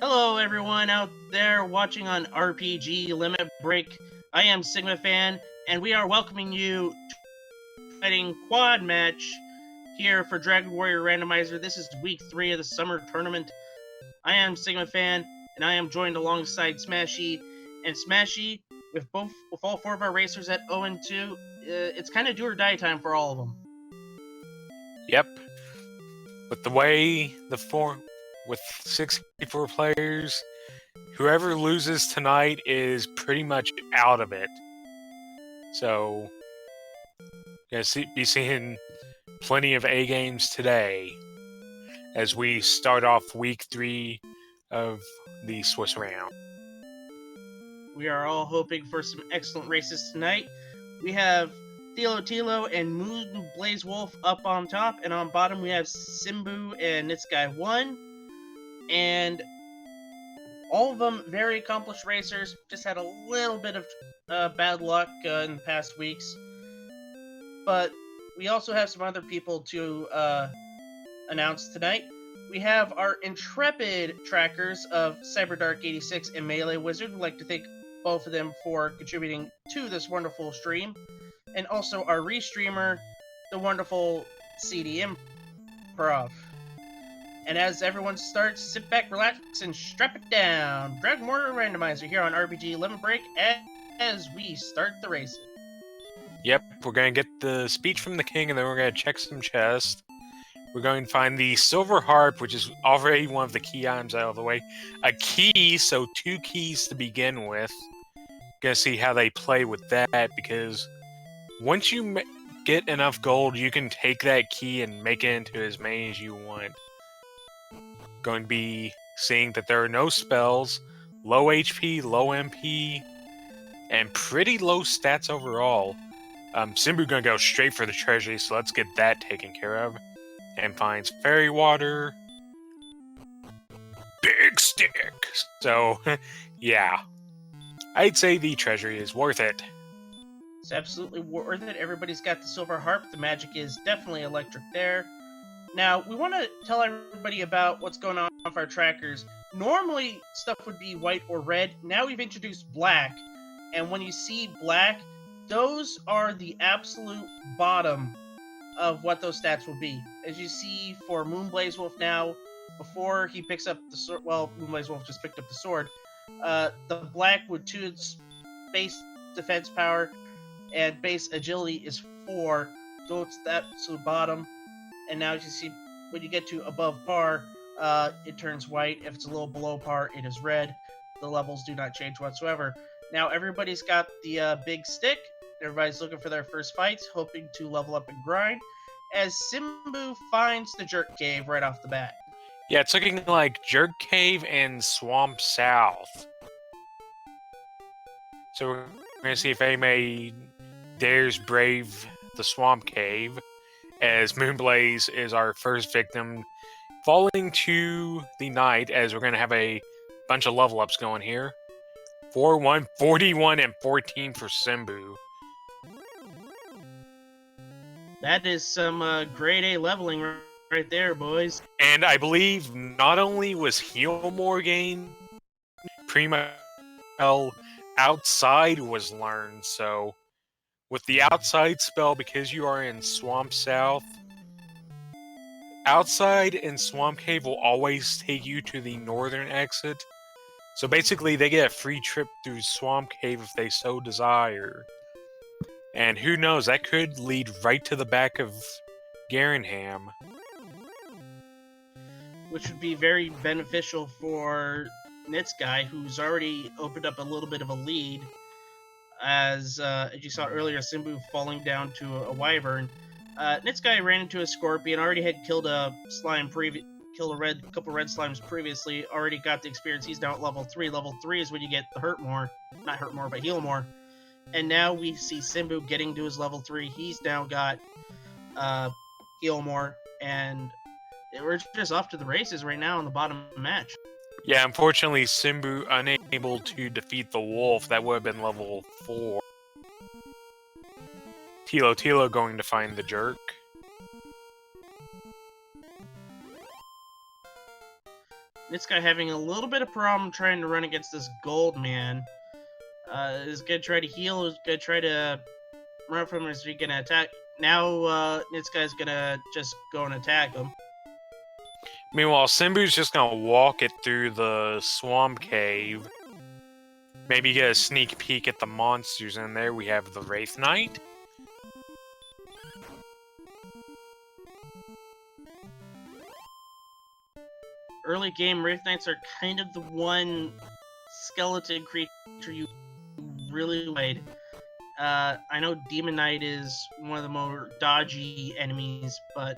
Hello, everyone out there watching on RPG Limit Break. I am sigmafan, and we are welcoming you to a fighting quad match here for Dragon Warrior Randomizer. This is week 3 of the summer tournament. I am sigmafan, and I am joined alongside Smashy. And Smashy, with all 4 of our racers at 0-2, it's kind of do or die time for all of them. Yep. With the way with 64 players, whoever loses tonight is pretty much out of it. So, gonna be seeing plenty of A games today as we start off week 3 of the Swiss round. We are all hoping for some excellent races tonight. We have Thilotilo and Moonblazewolf up on top, and on bottom we have Simbu and Nitzguy1. And all of them very accomplished racers, just had a little bit of bad luck in the past weeks. But we also have some other people to announce tonight. We have our intrepid trackers of CyberDark86 and Melee Wizard. We'd like to thank both of them for contributing to this wonderful stream. And also our restreamer, the wonderful CDM Prof. And as everyone starts, sit back, relax, and strap it down. Dragon Warrior Randomizer here on RPG Limit Break as we start the races. Yep, we're going to get the speech from the king, and then we're going to check some chests. We're going to find the silver harp, which is already one of the key items out of the way. A key, so 2 keys to begin with. Gonna see how they play with that, because once you get enough gold, you can take that key and make it into as many as you want. Going to be seeing that there are no spells, low HP, low MP, and pretty low stats overall. Simbu gonna go straight for the treasury, so let's get that taken care of. And finds fairy water. Big stick! So, yeah. I'd say the treasury is worth it. It's absolutely worth it. Everybody's got the silver harp. The magic is definitely electric there. Now, we want to tell everybody about what's going on with our trackers. Normally, stuff would be white or red. Now we've introduced black. And when you see black, those are the absolute bottom of what those stats will be. As you see for Moonblazewolf now, before he picks up the sword, well, Moonblazewolf just picked up the sword, the black with 2 base defense power and base agility is 4, so it's the absolute bottom. And now as you see, when you get to above par, it turns white. If it's a little below par, it is red. The levels do not change whatsoever. Now everybody's got the big stick. Everybody's looking for their first fights, hoping to level up and grind, as Simbu finds the Jerk Cave right off the bat. Yeah, it's looking like Jerk Cave and Swamp South. So we're going to see if anybody dares brave the Swamp Cave, as Moonblaze is our first victim, falling to the night, as we're going to have a bunch of level ups going here. 4-1, 41, and 14 for Simbu. That is some grade A leveling right there, boys. And I believe not only was heal more gained, pretty much outside was learned. So with the outside spell, because you are in Swamp South, outside and Swamp Cave will always take you to the northern exit. So basically they get a free trip through Swamp Cave if they so desire. And who knows, that could lead right to the back of Garenham. Which would be very beneficial for Nitzguy, who's already opened up a little bit of a lead. As you saw earlier, Simbu falling down to a wyvern. Nitzguy ran into a scorpion, already had killed a slime killed a couple red slimes previously, already got the experience. He's now at level 3. Level 3 is when you get the hurt more. Not hurt more, but heal more. And now we see Simbu getting to his level 3. He's now got heal more, and we're just off to the races right now in the bottom match. Yeah, unfortunately, Simbu unable to defeat the wolf. That would have been level 4. Thilotilo going to find the jerk. Nitzguy having a little bit of problem trying to run against this gold man. Is gonna try to heal. Is gonna try to run from him. Is he gonna attack? Now Nitzguy's gonna just go and attack him. Meanwhile, Simbu's just gonna walk it through the swamp cave. Maybe get a sneak peek at the monsters in there. We have the Wraith Knight. Early game, Wraith Knights are kind of the one skeleton creature you really like. I know Demon Knight is one of the more dodgy enemies, but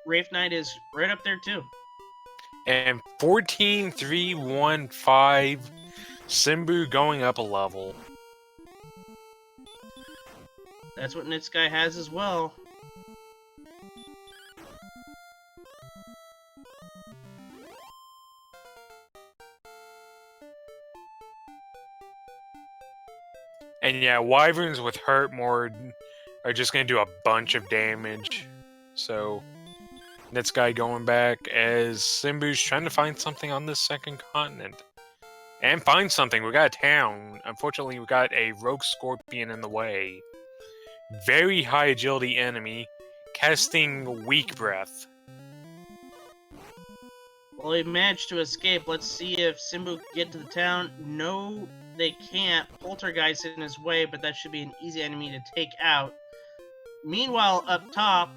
Wraith Knight is right up there too. And 14-3-1-5, Simbu going up a level. That's what Nitzguy has as well. And yeah, Wyverns with Hurt Mord are just going to do a bunch of damage. So, Nitzguy going back as Simbu's trying to find something on this second continent. And find something. We got a town. Unfortunately, we got a Rogue Scorpion in the way. Very high agility enemy, casting Weak Breath. Well, he managed to escape. Let's see if Simbu can get to the town. No, they can't. Poltergeist in his way, but that should be an easy enemy to take out. Meanwhile, up top,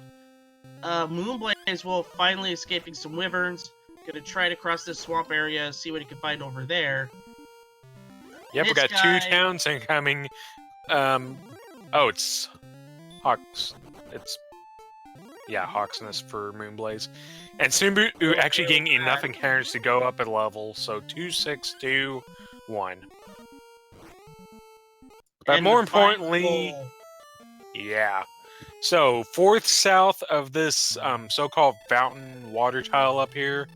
Moonblazewolf finally escaping some wyverns. Gonna try to cross this swamp area, see what he can find over there. Yep, we got two towns incoming. Oh, it's Hawks. Yeah, Hawksness for Moonblaze. And Simbu actually getting enough encounters to go up a level, so 2, 6, 2, 1. But And more the final importantly, goal. yeah. So, 4th south of this so-called fountain water tile up here,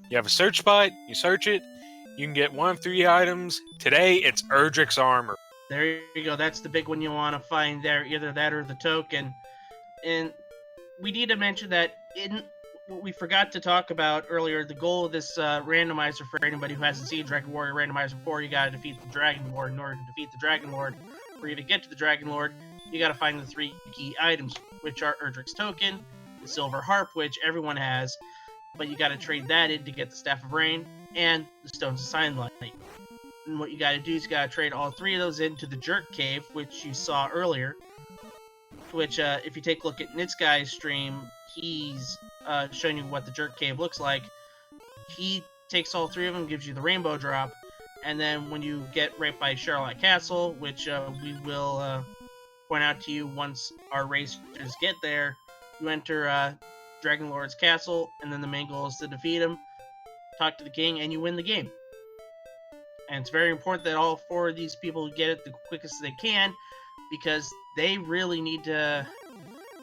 you have a search spot, you search it, you can get 1 of 3 items. Today, it's Erdrick's armor. There you go. That's the big one you want to find there. Either that or the token. And we need to mention that in what we forgot to talk about earlier, the goal of this randomizer for anybody who hasn't seen Dragon Warrior Randomizer before, you gotta defeat the Dragon Lord. In order to defeat the Dragon Lord, for you to get to the Dragon Lord, you gotta find the 3 key items, which are Erdrick's Token, the Silver Harp, which everyone has, but you gotta trade that in to get the Staff of Rain, and the Stones of Sunlight. And what you gotta do is you gotta trade all 3 of those into the Jerk Cave, which you saw earlier, which, if you take a look at Nitzguy's stream, he's showing you what the Jerk Cave looks like. He takes all 3 of them, gives you the Rainbow Drop, and then when you get right by Charlotte Castle, which we will point out to you once our racers get there, you enter Dragon Lord's Castle, and then the main goal is to defeat him, talk to the king, and you win the game. And it's very important that all 4 of these people get it the quickest they can, because they really need to...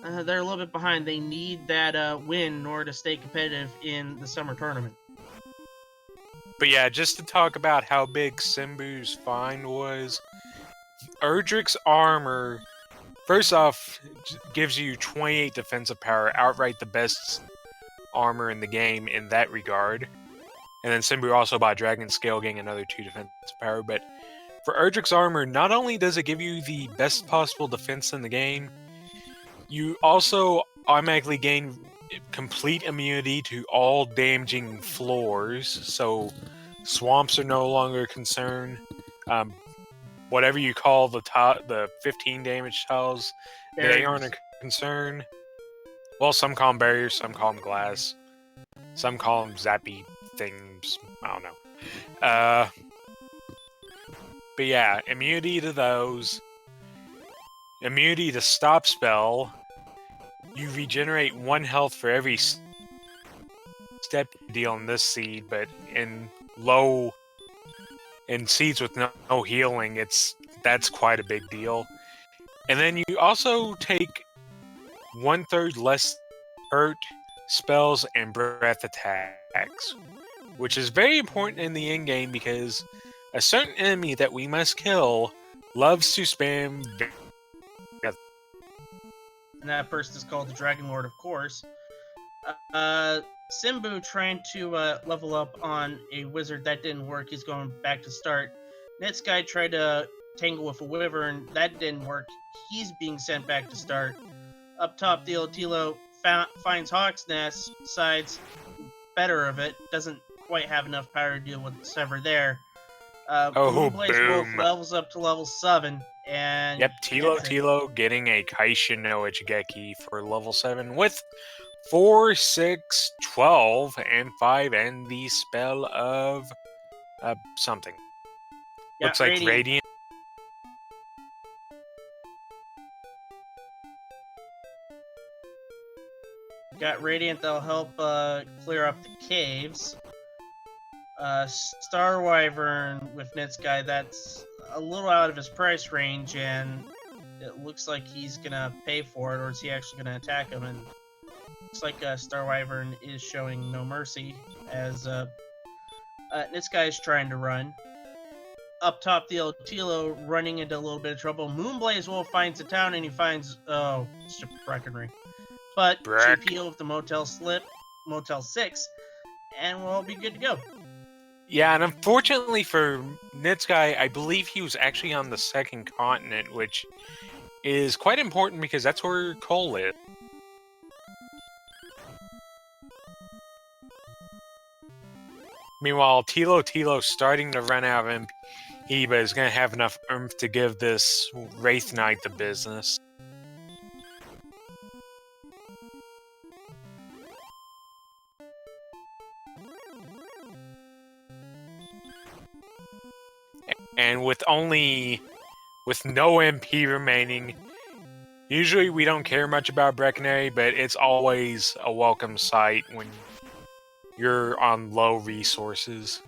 they're a little bit behind. They need that win in order to stay competitive in the summer tournament. But yeah, just to talk about how big Simbu's find was, Erdrick's armor, first off, gives you 28 defensive power, outright the best armor in the game in that regard. And then Simbu also bought Dragon Scale, getting another 2 defensive power, but for Erdrick's armor, not only does it give you the best possible defense in the game, you also automatically gain complete immunity to all damaging floors, so swamps are no longer a concern. Whatever you call the 15 damage tiles, barriers. They aren't a concern. Well, some call them barriers, some call them glass, some call them zappy things. I don't know. But yeah, immunity to those. Immunity to stop spell. You regenerate 1 health for every step you deal in this seed, but in seeds with no healing, that's quite a big deal. And then you also take 1/3 less hurt spells and breath attacks, which is very important in the end game because a certain enemy that we must kill loves to spam. And that person is called the Dragon Lord, of course. Simbu trying to level up on a wizard, that didn't work. He's going back to start. Nitzguy tried to tangle with a wyvern, that didn't work. He's being sent back to start. Up top, Thilotilo finds Hawk's Nest, decides better of it, doesn't quite have enough power to deal with Sever there. Oh, Moonblazewolf boom. levels up to level 7 and Yep, gets it. Tilo getting a Kaishin no Ichigeki for level 7 with 4, 6, 12, and 5, and the spell of something. Got Looks like Radiant. Radiant. Got Radiant that'll help clear up the caves. Star Wyvern with Nitzguy, that's a little out of his price range, and it looks like he's gonna pay for it, or is he actually gonna attack him? And looks like Star Wyvern is showing no mercy as Nitzguy is trying to run. Up top, the Thilotilo running into a little bit of trouble. Moonblazewolf finds the town, and he finds it's just Breckenry. But JP with the Motel 6, and we'll all be good to go. Yeah, and unfortunately for Nitzguy, I believe he was actually on the second continent, which is quite important because that's where Cole is. Meanwhile, Tilo's starting to run out of MP, but is going to have enough oomph to give this Wraith Knight the business. And with no MP remaining, usually we don't care much about Breckenary, but it's always a welcome sight when you're on low resources.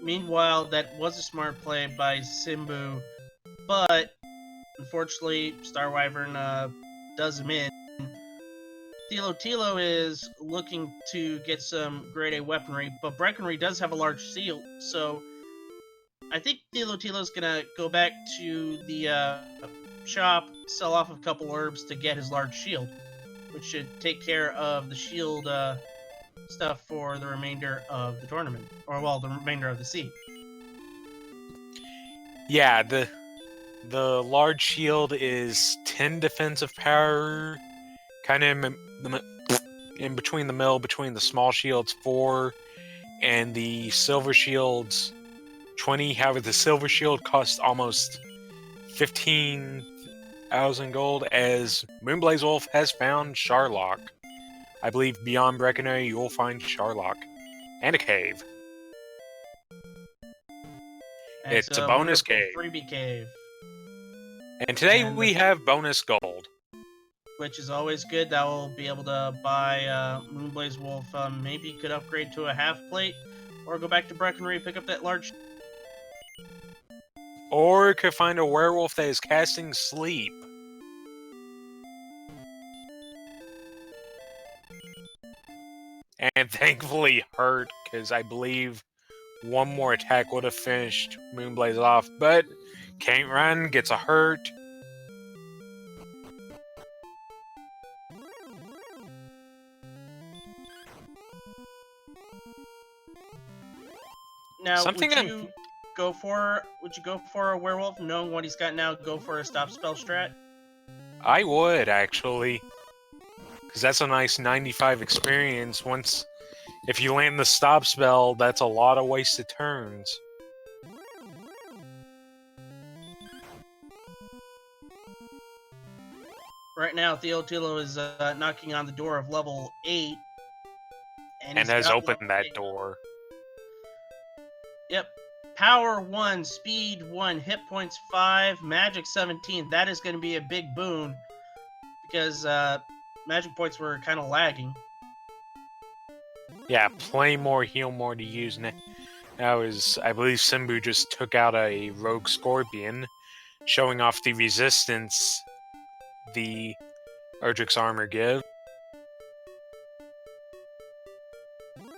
Meanwhile, that was a smart play by Simbu, but unfortunately, Star Wyvern does him in. Thilotilo is looking to get some grade A weaponry, but Breckenry does have a large shield, so I think Thilotilo's gonna go back to the shop, sell off a couple herbs to get his large shield, which should take care of the shield stuff for the remainder of the tournament, or well, the remainder of the seed. Yeah, the large shield is 10 defensive power, kind of in between the middle, between the small shields 4 and the silver shields 20. However, the silver shield costs almost 15,000 gold, as Moonblazewolf has found Sharlock. I believe beyond Breckenary you will find Sharlock and a cave. And it's a bonus cave. Freebie cave. And today we have bonus gold, which is always good. That will be able to buy Moonblazewolf. Maybe could upgrade to a half plate, or go back to Breckenry, pick up that large. Or could find a werewolf that is casting sleep. And thankfully hurt, because I believe one more attack would have finished Moonblaze off, but can't run, gets a hurt. Now, would you go for a werewolf, knowing what he's got now? Go for a stop spell strat. I would actually, because that's a nice 95 experience. If you land the stop spell, that's a lot of wasted turns. Right now, Thilotilo is knocking on the door of level 8. And has opened that door. Yep. Power 1, speed 1, hit points 5, magic 17. That is going to be a big boon, because magic points were kind of lagging. Yeah, play more, heal more to use. I believe Simbu just took out a rogue scorpion, showing off the resistance the Erdrick's armor gives.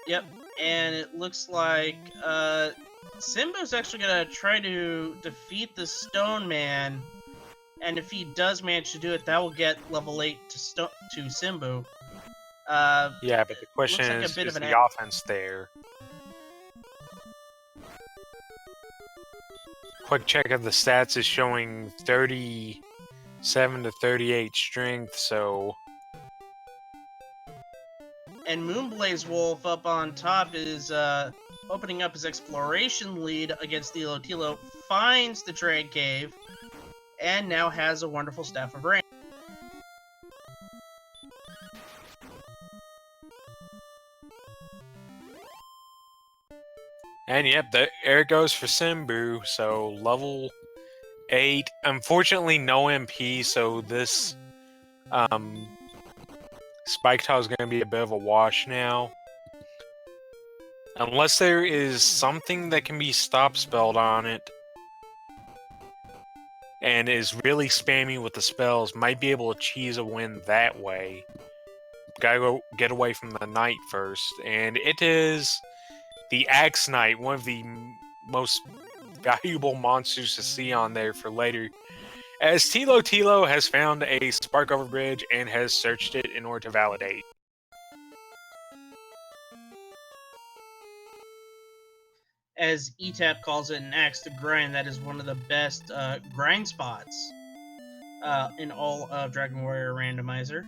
Yep, and it looks like Simbu's actually gonna try to defeat the Stone Man, and if he does manage to do it, that will get level 8 to Simbu. Yeah, but the question Looks like a bit is of an the offense there? Quick check of the stats is showing 37 to 38 strength, so... And Moonblazewolf up on top is opening up his exploration lead against Thilotilo, finds the Drag Cave, and now has a wonderful Staff of Rain. And yep, there it goes for Simbu, so level 8. Unfortunately, no MP, so this Spike Tile is going to be a bit of a wash now. Unless there is something that can be stop spelled on it, and is really spammy with the spells, might be able to cheese a win that way. Gotta go get away from the Knight first, and it is the Axe Knight, one of the most valuable monsters to see on there for later, as Thilotilo has found a Spark Over Bridge and has searched it in order to validate. As ETAP calls it, an axe to grind, that is one of the best grind spots in all of Dragon Warrior Randomizer.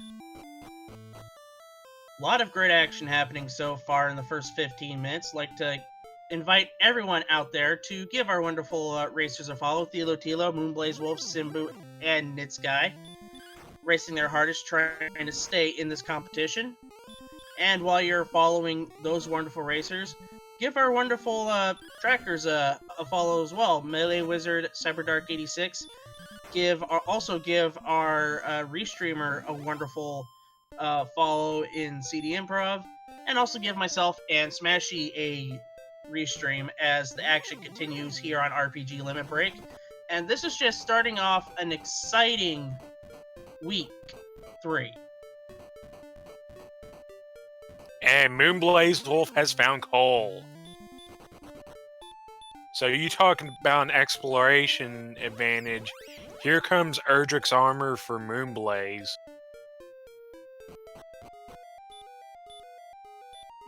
A lot of great action happening so far in the first 15 minutes. Like to invite everyone out there to give our wonderful racers a follow. Thilotilo, Moonblazewolf, Simbu, and Nitzguy, racing their hardest, trying to stay in this competition. And while you're following those wonderful racers, give our wonderful trackers a follow as well. Melee Wizard, CyberDark86. Also give our restreamer a wonderful follow in CD Improv, and also give myself and Smashy a restream as the action continues here on RPG Limit Break. And this is just starting off an exciting week 3. And Moonblazewolf has found coal. So you talking about an exploration advantage. Here comes Erdrick's armor for Moonblaze.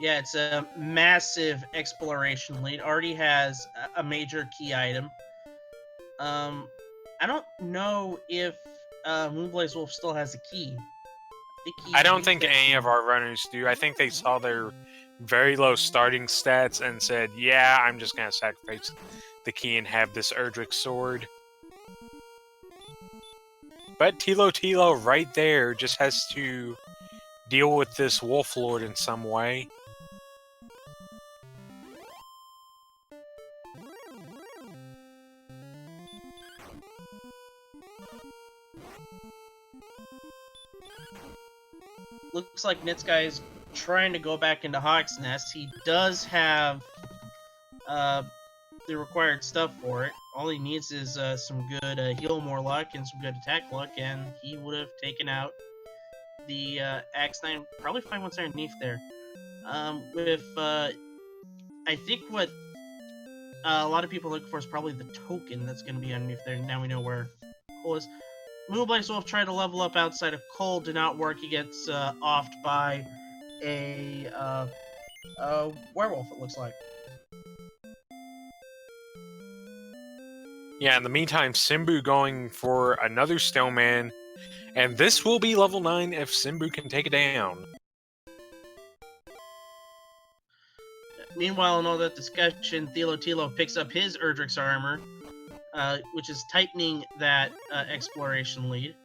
Yeah, it's a massive exploration lead. Already has a major key item. I don't know if Moonblazewolf still has a key. I don't think any of our runners do. I think they saw their very low starting stats and said, yeah, I'm just going to sacrifice the key and have this Erdrick sword. But Thilotilo right there just has to deal with this Wolf Lord in some way. Looks like Nitzguy is trying to go back into Hawk's Nest. He does have the required stuff for it. All he needs is some good heal more luck and some good attack luck, and he would have taken out the Axe Knight. Probably find what's underneath there. I think what a lot of people look for is probably the token that's going to be underneath there. Now we know where Cole is. Moonblazewolf tried to level up outside of Cole, did not work. He gets offed by a werewolf, it looks like. Yeah, in the meantime, Simbu going for another Stoneman, and this will be level 9 if Simbu can take it down. Meanwhile, in all that discussion, Thilotilo picks up his Erdrick's armor, which is tightening that exploration lead.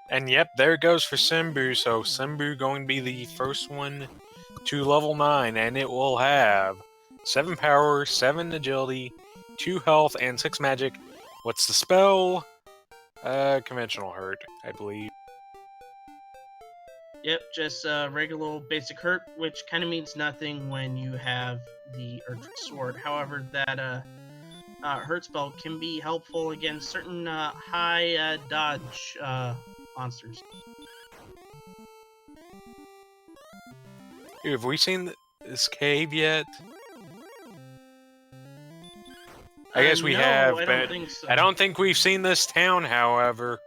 And yep, there it goes for Simbu, so Simbu going to be the first one to level 9, and it will have 7 power, 7 agility, 2 health, and 6 magic. What's the spell? Conventional hurt, I believe. Yep, just regular old basic hurt, which kind of means nothing when you have the Erdrick sword. However, that hurt spell can be helpful against certain high dodge monsters. Have we seen this cave yet? I guess we No, have, I don't but think so. I don't think we've seen this town, however.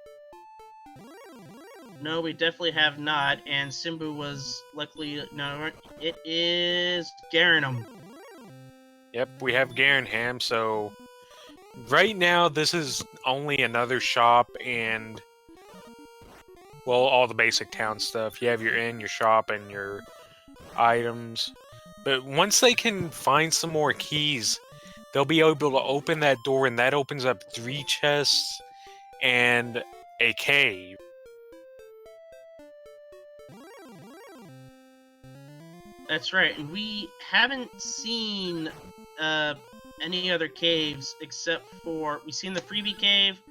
No, we definitely have not, and Simbu was luckily... No, it is Garanum. Yep, we have Garenham, so... Right now, this is only another shop and... Well, all the basic town stuff. You have your inn, your shop, and your items. But once they can find some more keys, they'll be able to open that door, and that opens up 3 chests and a cave. That's right, and we haven't seen any other caves except for... We've seen the Freebie Cave,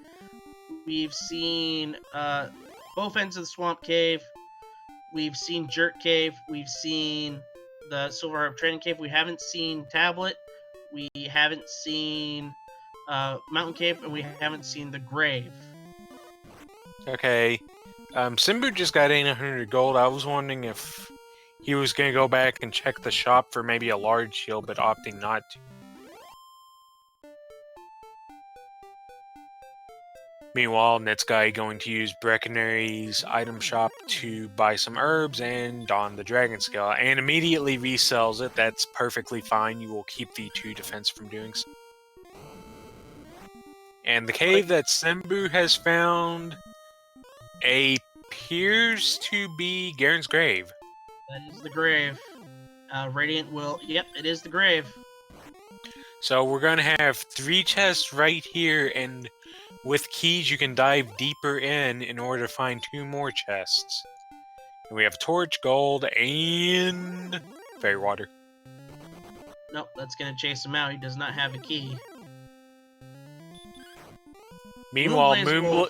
we've seen both ends of the Swamp Cave, we've seen Jerk Cave, we've seen the Silver Harp Training Cave, we haven't seen Tablet, we haven't seen Mountain Cave, and we haven't seen the Grave. Okay. Simbu just got 800 gold. I was wondering if he was going to go back and check the shop for maybe a large shield, but opting not to. Meanwhile, Nitzguy going to use Breckenridge's item shop to buy some herbs and don the dragon scale, and immediately resells it. That's perfectly fine. You will keep the 2 defense from doing so. And the cave that Simbu has found appears to be Garen's grave. That is the Grave. Radiant will... Yep, it is the Grave. So we're going to have 3 chests right here, and with keys you can dive deeper in order to find 2 more chests. And we have torch, gold, and fairy water. Nope, that's gonna chase him out. He does not have a key. Meanwhile, Moonblazewolf.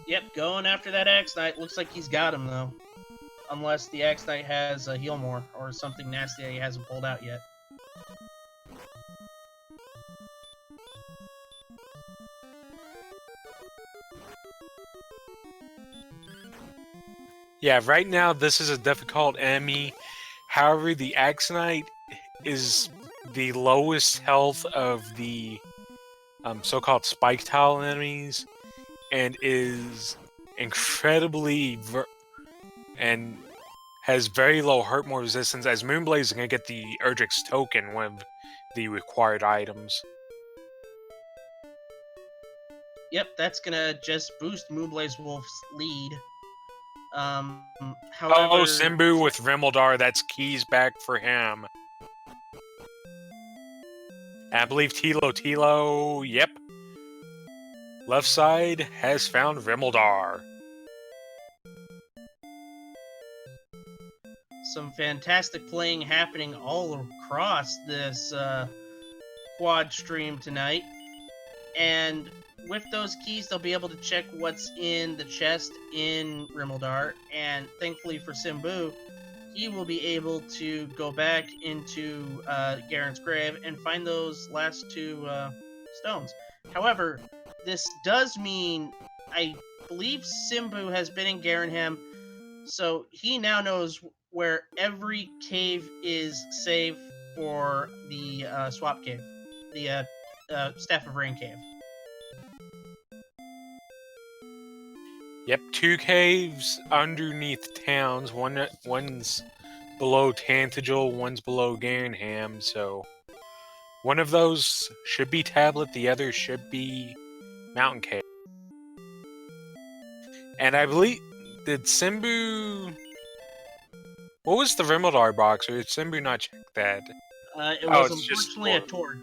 Yep, going after that Axe Knight. Looks like he's got him, though. Unless the Axe Knight has a heal more, or something nasty that he hasn't pulled out yet. Yeah, right now this is a difficult enemy. However, the Axe Knight is the lowest health of the so-called spike tile enemies, and is incredibly and has very low hurt more resistance, as Moonblaze is going to get the Erdrick's token, one of the required items. Yep, that's gonna just boost Moonblazewolf's lead. However... Oh, Simbu with Rimeldar, that's keys back for him. I believe Thilotilo, yep. Left side has found Rimeldar. Some fantastic playing happening all across this quad stream tonight. And with those keys, they'll be able to check what's in the chest in Rimeldar. And thankfully for Simbu, he will be able to go back into Garen's grave and find those last 2 stones. However, this does mean, I believe Simbu has been in Garenham, so he now knows where every cave is safe for the Swap Cave, the Staff of Rain Cave. Yep, 2 caves underneath towns. One's below Tantagel, one's below Garenham, so one of those should be Tablet, the other should be Mountain Cave. And I believe, did Simbu... What was the Rimeldar box, or did Simbu not check that? It was unfortunately a torch.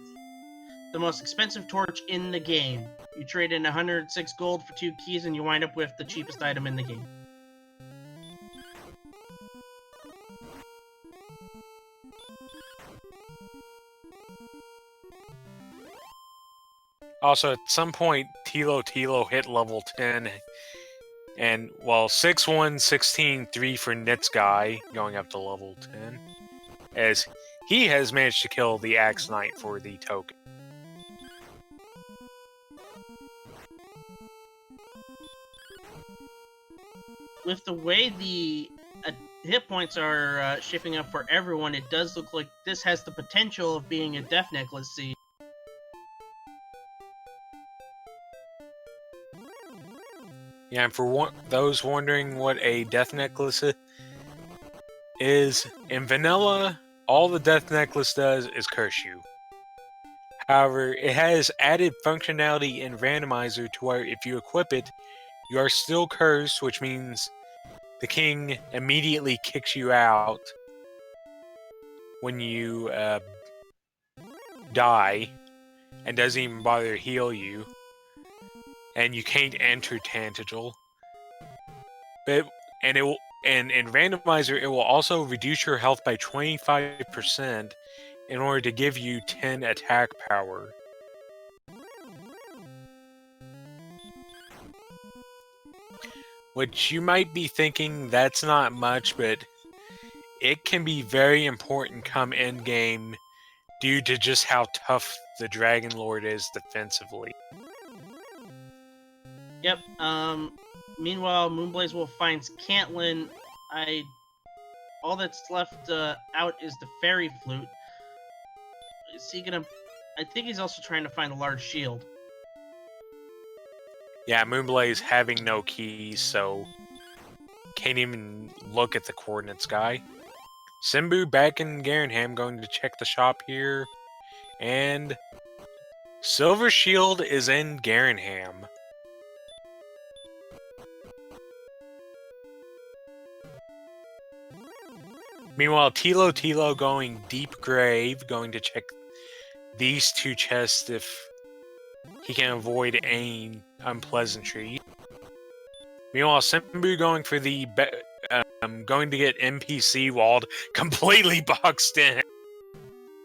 The most expensive torch in the game. You trade in 106 gold for 2 keys, and you wind up with the cheapest item in the game. Also, at some point, Thilotilo hit level 10, and, well, 6-1, 16-3 for Nitzguy, going up to level 10, as he has managed to kill the Axe Knight for the token. With the way the hit points are shaping up for everyone, it does look like this has the potential of being a Death Necklace seed. Yeah, and for those wondering what a Death Necklace is, in vanilla, all the Death Necklace does is curse you. However, it has added functionality in Randomizer to where if you equip it, you are still cursed, which means the king immediately kicks you out when you die and doesn't even bother to heal you. And you can't enter Tantigel. And in Randomizer, it will also reduce your health by 25% in order to give you 10 attack power. Which you might be thinking that's not much, but it can be very important come endgame due to just how tough the Dragon Lord is defensively. Yep. Meanwhile, Moonblazewolf finds Cantlin. All that's left out is the fairy flute. Is he gonna? I think he's also trying to find a large shield. Yeah, Moonblaze having no keys, so can't even look at the coordinates guy. Simbu back in Garenham, going to check the shop here, and Silver Shield is in Garenham. Meanwhile, Thilotilo going Deep Grave, going to check these two chests if he can avoid any unpleasantry. Meanwhile, Simbu going for the going to get NPC walled, completely boxed in.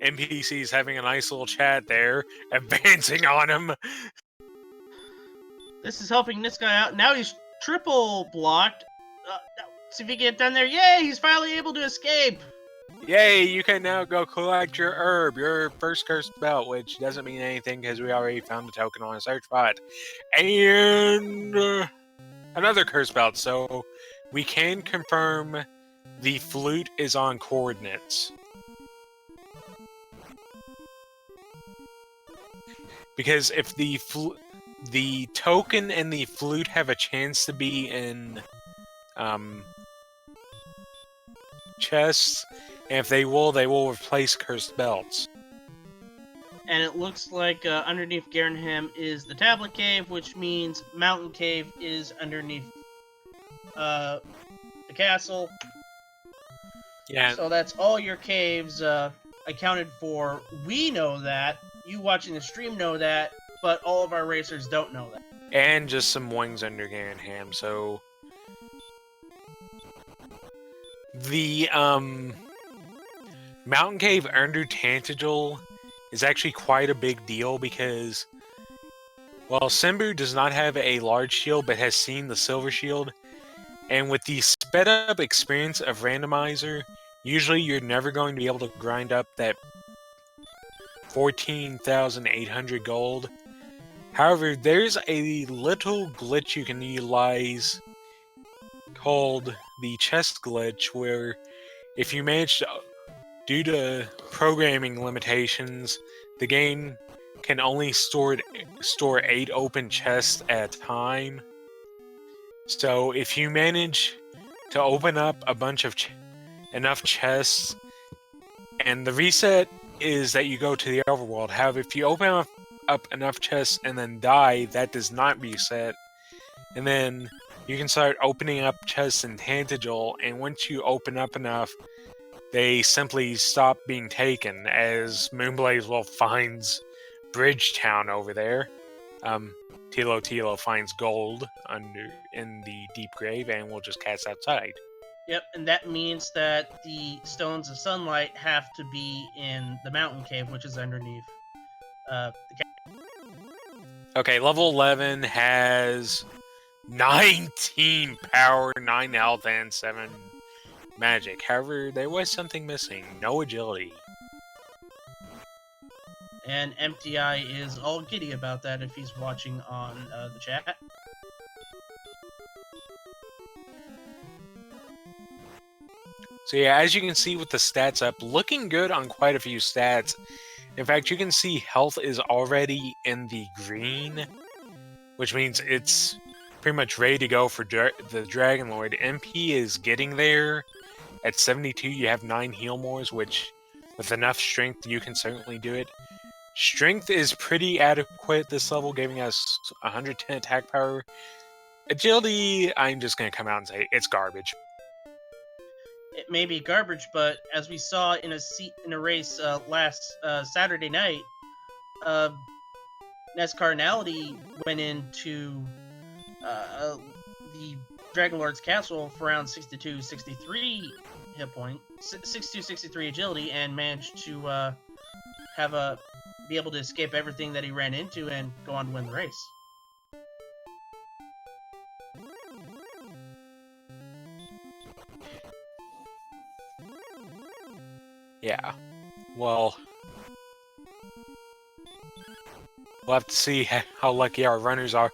NPC's having a nice little chat there, advancing on him. This is helping this guy out. Now he's triple blocked. See if he can get down there. Yay! He's finally able to escape. Yay! You can now go collect your herb, your first cursed belt, which doesn't mean anything because we already found the token on a search bot, and another cursed belt. So we can confirm the flute is on coordinates. Because if the token and the flute have a chance to be in chests, and if they will replace cursed belts. And it looks like underneath Garenham is the Tablet Cave, which means Mountain Cave is underneath the castle. Yeah. So that's all your caves accounted for. We know that. You watching the stream know that, but all of our racers don't know that. And just some wings under Garenham, so the Mountain Cave under Tantigel is actually quite a big deal because, well, Simbu does not have a large shield but has seen the silver shield, and with the sped up experience of Randomizer, usually you're never going to be able to grind up that 14,800 gold. However, there's a little glitch you can utilize called the chest glitch, where if you manage to, due to programming limitations, the game can only store 8 open chests at a time. So if you manage to open up a bunch of enough chests, and the reset is that you go to the overworld. However, if you open up enough chests and then die, that does not reset. And then you can start opening up chests in Tantigel, and once you open up enough, they simply stop being taken as Moonblazewolf finds Bridgetown over there. Thilotilo finds gold in the deep grave and will just cast outside. Yep, and that means that the Stones of Sunlight have to be in the Mountain Cave, which is underneath the cave. Okay, level 11 has 19 power, 9 health, and 7 magic. However, there was something missing. No agility. And MTI is all giddy about that if he's watching on the chat. So yeah, as you can see with the stats up, looking good on quite a few stats. In fact, you can see health is already in the green, which means it's pretty much ready to go for the Dragon Lord. MP is getting there. At 72, you have 9 heal mores, which with enough strength, you can certainly do it. Strength is pretty adequate this level, giving us 110 attack power. Agility, I'm just going to come out and say it's garbage. It may be garbage, but as we saw in a race last Saturday night, Nescarnality went into the Dragon Lord's castle for around 62, 63 hit point, 62, 63 agility, and managed to be able to escape everything that he ran into and go on to win the race. Yeah. Well, we'll have to see how lucky our runners are.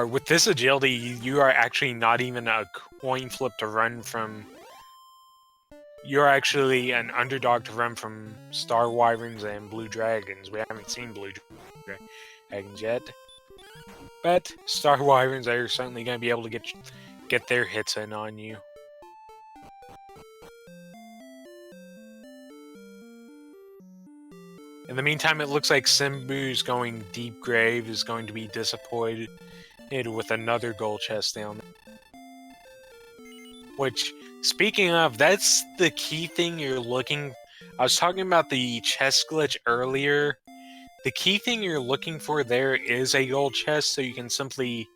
With this agility, you are actually not even a coin flip to run from. You're actually an underdog to run from Star Wyverns and Blue Dragons. We haven't seen Blue Dragons yet, but Star Wyverns are certainly going to be able to get their hits in on you. In the meantime, it looks like Simbu's going Deep Grave is going to be disappointed with another gold chest down there. Which, speaking of, that's the key thing you're looking... I was talking about the chest glitch earlier. The key thing you're looking for there is a gold chest, so you can simply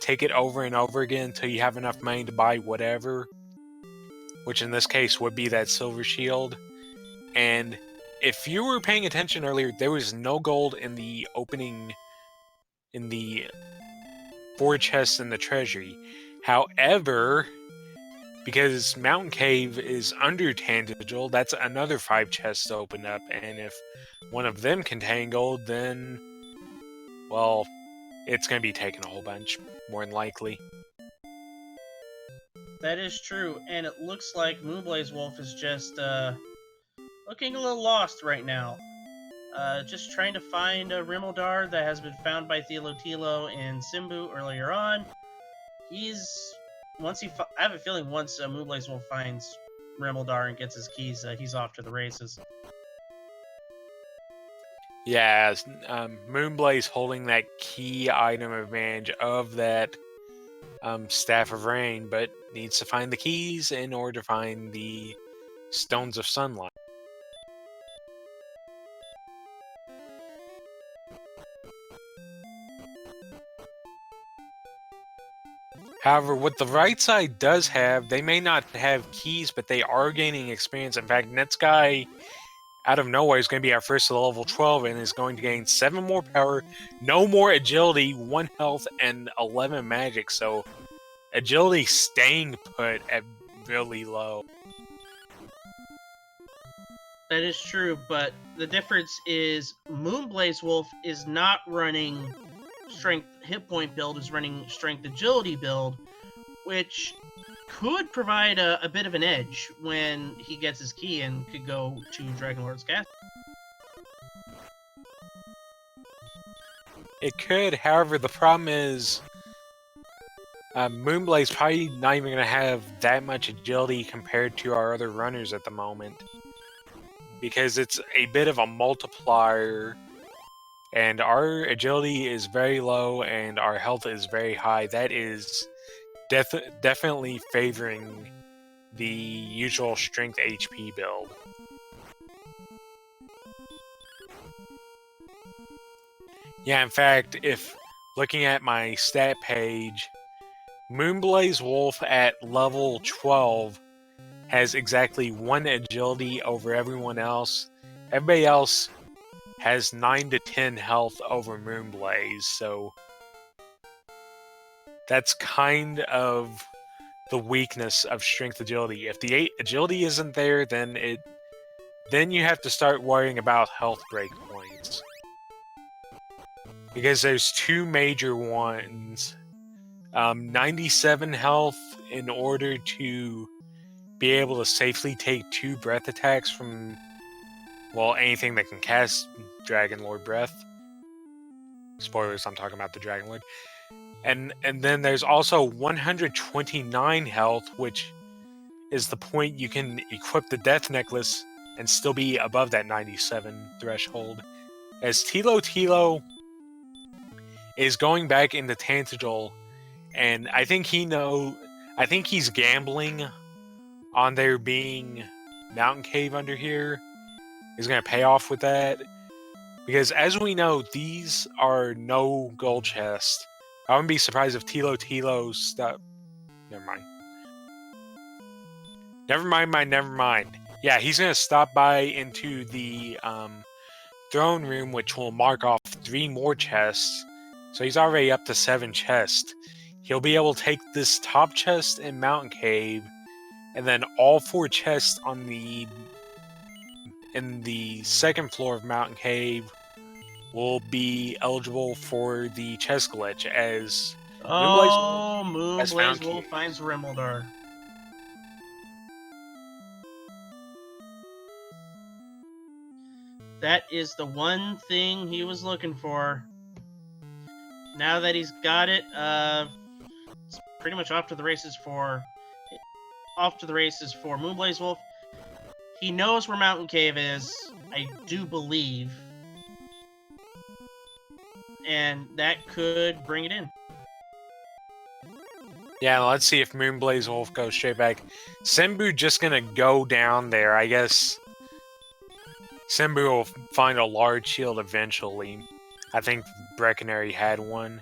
take it over and over again until you have enough money to buy whatever. Which in this case would be that silver shield. And if you were paying attention earlier, there was no gold in the opening... in the 4 chests in the treasury. However, because Mountain Cave is under Tangential, that's another 5 chests to open up, and if one of them contain gold, then, well, it's going to be taking a whole bunch, more than likely. That is true, and it looks like Moonblazewolf is just looking a little lost right now. Just trying to find a Rimuldar that has been found by Thilotilo and Simbu earlier on. I have a feeling once Moonblazewolf finds Rimuldar and gets his keys, he's off to the races. Yeah, Moonblaze holding that key item advantage of that Staff of Rain, but needs to find the keys in order to find the Stones of Sunlight. However, what the right side does have, they may not have keys, but they are gaining experience. In fact, Nitzguy1, out of nowhere, is going to be our first to level 12 and is going to gain 7 more power, no more agility, 1 health, and 11 magic. So, agility staying put at really low. That is true, but the difference is Moonblazewolf is not running strength hit point build, is running strength agility build, which could provide a bit of an edge when he gets his key and could go to Dragon Lord's Castle. It could, however, the problem is Moonblaze probably not even going to have that much agility compared to our other runners at the moment. Because it's a bit of a multiplier, and our agility is very low and our health is very high. That is definitely favoring the usual strength HP build. Yeah, in fact, if looking at my stat page, Moonblazewolf at level 12 has exactly 1 agility over everyone else. Everybody else has 9 to 10 health over Moonblaze, so that's kind of the weakness of strength agility. If the agility isn't there, then you have to start worrying about health breakpoints. Because there's 2 major ones. 97 health in order to be able to safely take 2 breath attacks from, well, anything that can cast Dragon Lord Breath. Spoilers, I'm talking about the Dragon Lord. And then there's also 129 health, which is the point you can equip the Death Necklace and still be above that 97 threshold. As Thilotilo is going back into Tantagel, and I think he's gambling on there being Mountain Cave under here. He's going to pay off with that. Because as we know, these are no gold chests. I wouldn't be surprised if Thilotilo stuff. Never mind. Never mind. Yeah, he's going to stop by into the throne room, which will mark off 3 more chests. So he's already up to 7 chests. He'll be able to take this top chest in Mountain Cave, and then all 4 chests on in the second floor of Mountain Cave will be eligible for the chest glitch as Moonblazewolf finds Rimmildar. That is the one thing he was looking for. Now that he's got it, it's pretty much off to the races for Moonblazewolf. He knows where Mountain Cave is, I do believe. And that could bring it in. Yeah, let's see if Moonblazewolf goes straight back. Simbu just gonna go down there, I guess. Simbu will find a large shield eventually. I think Breckenary had one.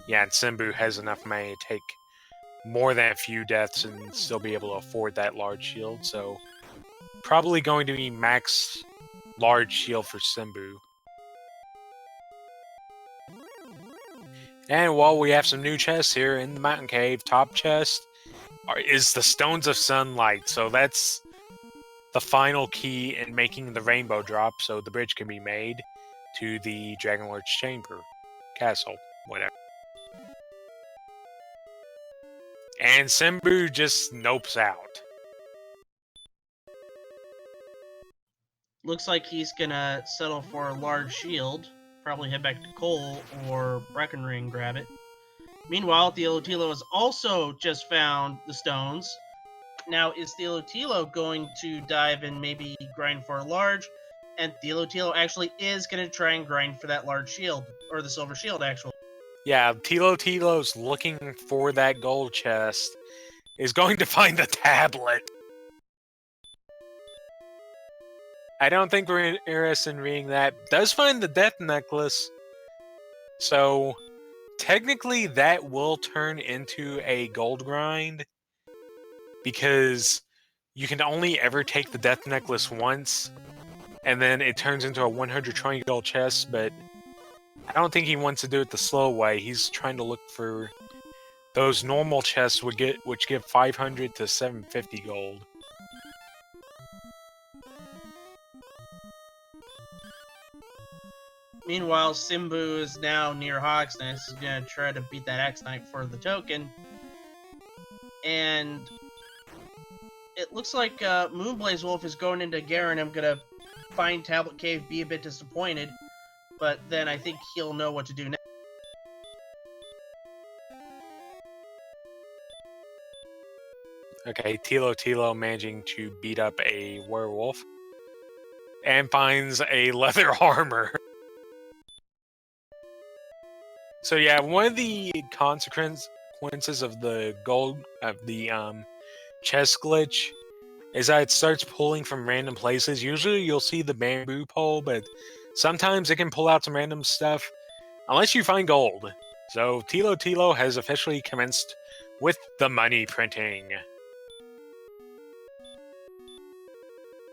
Yeah, and Simbu has enough money to take more than a few deaths and still be able to afford that large shield, so probably going to be max large shield for Simbu. And while we have some new chests here in the Mountain Cave, top chest is the Stones of Sunlight, so that's the final key in making the rainbow drop, so the bridge can be made to the Dragon Lord's Chamber, Castle, whatever. And Simbu just nopes out. Looks like he's gonna settle for a large shield. Probably head back to Cole or Breckenry and grab it. Meanwhile, Thilotilo has also just found the stones. Now, is Thilotilo going to dive and maybe grind for a large? And Thilotilo actually is going to try and grind for that large shield, or the silver shield, actually. Yeah, Thilotilo's looking for that gold chest. Is going to find the tablet. I don't think we're interested in reading that. Does find the Death Necklace. So, technically that will turn into a gold grind. Because you can only ever take the Death Necklace once. And then it turns into a 120 gold chest, but I don't think he wants to do it the slow way. He's trying to look for those normal chests which give 500 to 750 gold. Meanwhile, Simbu is now near Hogsness. He's going to try to beat that Axe Knight for the token. And it looks like Moonblazewolf is going into Garen. I'm going to find Tablet Cave, be a bit disappointed. But then I think he'll know what to do next. Okay, Thilotilo managing to beat up a werewolf. And finds a leather armor. So yeah, one of the consequences of the chest glitch is that it starts pulling from random places. Usually you'll see the bamboo pole, but sometimes it can pull out some random stuff, unless you find gold. So Thilotilo has officially commenced with the money printing.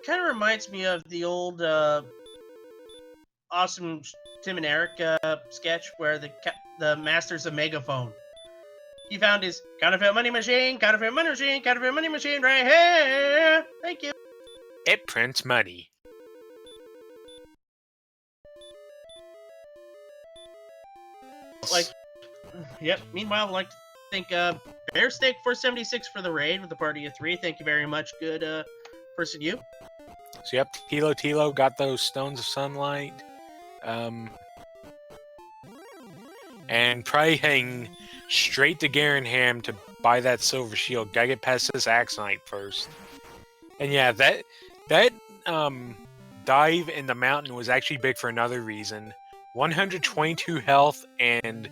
Kind of reminds me of the old awesome Tim and Eric sketch where the master's a megaphone. He found his counterfeit money machine, counterfeit money machine, counterfeit money machine right here. Thank you. It prints money. Like, yep. Meanwhile, I'd like to thank Bearsteak 476 for the raid with a party of 3. Thank you very much, good person you. So yep, Thilotilo got those stones of sunlight. And probably heading straight to Garenham to buy that silver shield. Gotta get past this Axonite first. And yeah, that dive in the mountain was actually big for another reason. 122 health, and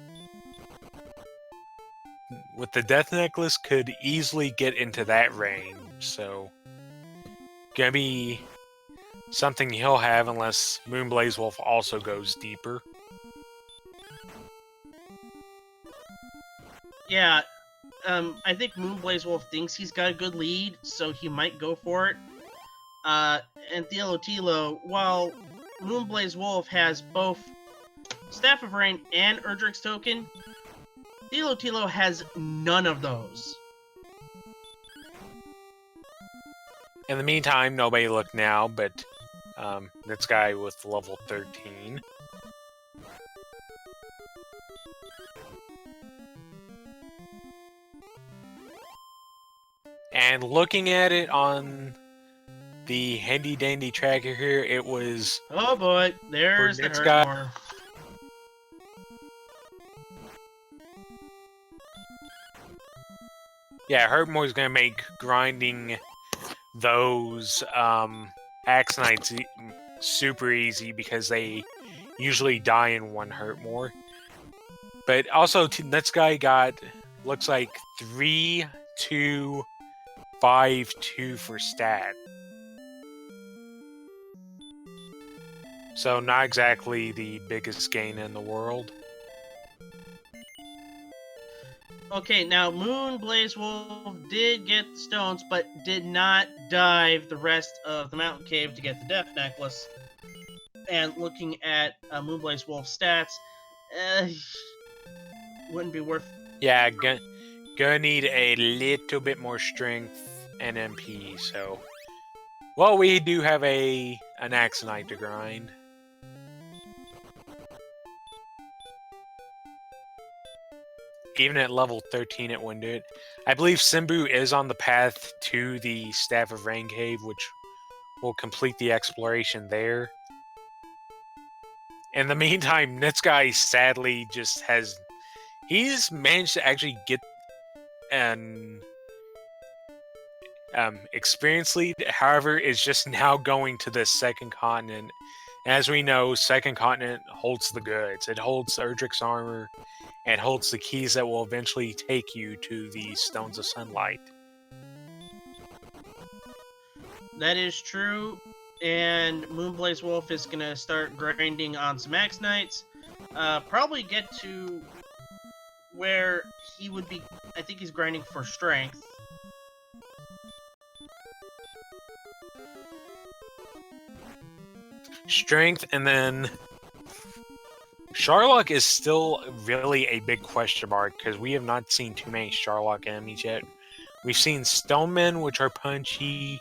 with the Death Necklace could easily get into that range. So gonna be something he'll have unless Moonblazewolf also goes deeper. Yeah, I think Moonblazewolf thinks he's got a good lead, so he might go for it. And Thilotilo, while Moonblazewolf has both Staff of Rain and Erdrick's Token, Thilotilo has none of those. In the meantime, nobody looked now, but this guy with level 13. And looking at it on the handy dandy tracker here, it was... Oh boy, there's the hurt guy. more. Yeah, Hurtmore's gonna make grinding those Axonites super easy because they usually die in one Hurtmore. But also, Nitzguy got, looks like 3, 2, 5, 2 for stat. So not exactly the biggest gain in the world. Okay, now Moonblazewolf did get the stones, but did not dive the rest of the mountain cave to get the Death Necklace. And looking at Moonblazewolf's stats, wouldn't be worth... Yeah, gonna need a little bit more strength and MP, so... Well, we do have an Axonite to grind. Even at level 13, it wouldn't do it. I believe Simbu is on the path to the Staff of Rain Cave, which will complete the exploration there. In the meantime, Nitzguy sadly just has... He's managed to actually get an experience lead, however, is just now going to the Second Continent. As we know, Second Continent holds the goods. It holds Erdrick's armor, and holds the keys that will eventually take you to the Stones of Sunlight. That is true, and Moonblazewolf is going to start grinding on some Axonites. Probably get to where he would be... I think he's grinding for strength. Strength, and then... Sharlock is still really a big question mark, because we have not seen too many Sharlock enemies yet. We've seen Stonemen, which are punchy.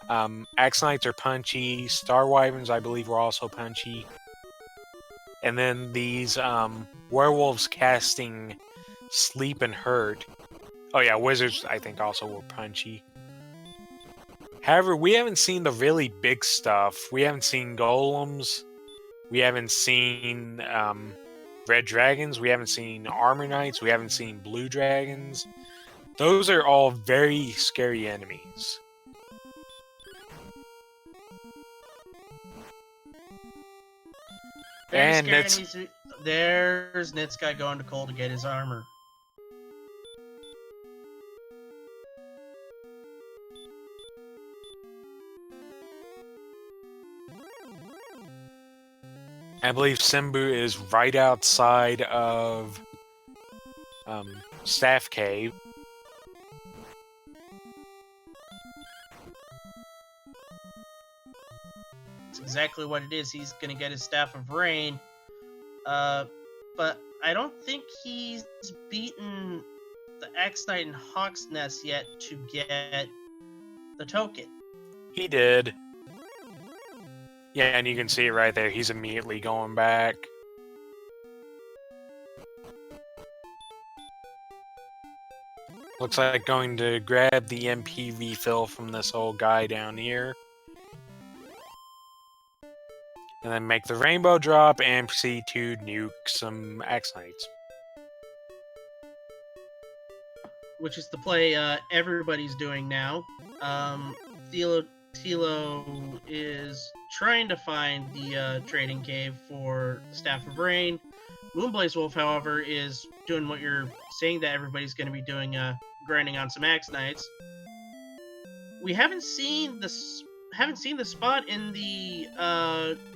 Axonites are punchy. Star Wyverns, I believe, were also punchy. And then these werewolves casting Sleep and Hurt. Oh yeah, wizards, I think, also were punchy. However, we haven't seen the really big stuff. We haven't seen golems. We haven't seen red dragons. We haven't seen armor knights. We haven't seen blue dragons. Those are all very scary enemies. Very scary enemies. There's Nitzguy going to Cole to get his armor. I believe Simbu is right outside of Staff Cave. That's exactly what it is. He's going to get his Staff of Rain. But I don't think he's beaten the Axonite and Hawk's Nest yet to get the token. He did. Yeah, and you can see it right there. He's immediately going back. Looks like going to grab the MP refill from this old guy down here. And then make the rainbow drop and proceed to nuke some Axonites. Which is the play everybody's doing now. Thilotilo is trying to find the trading cave for Staff of Rain. Moonblazewolf, however, is doing what you're saying that everybody's going to be doing, grinding on some Axonites. We haven't seen the spot in the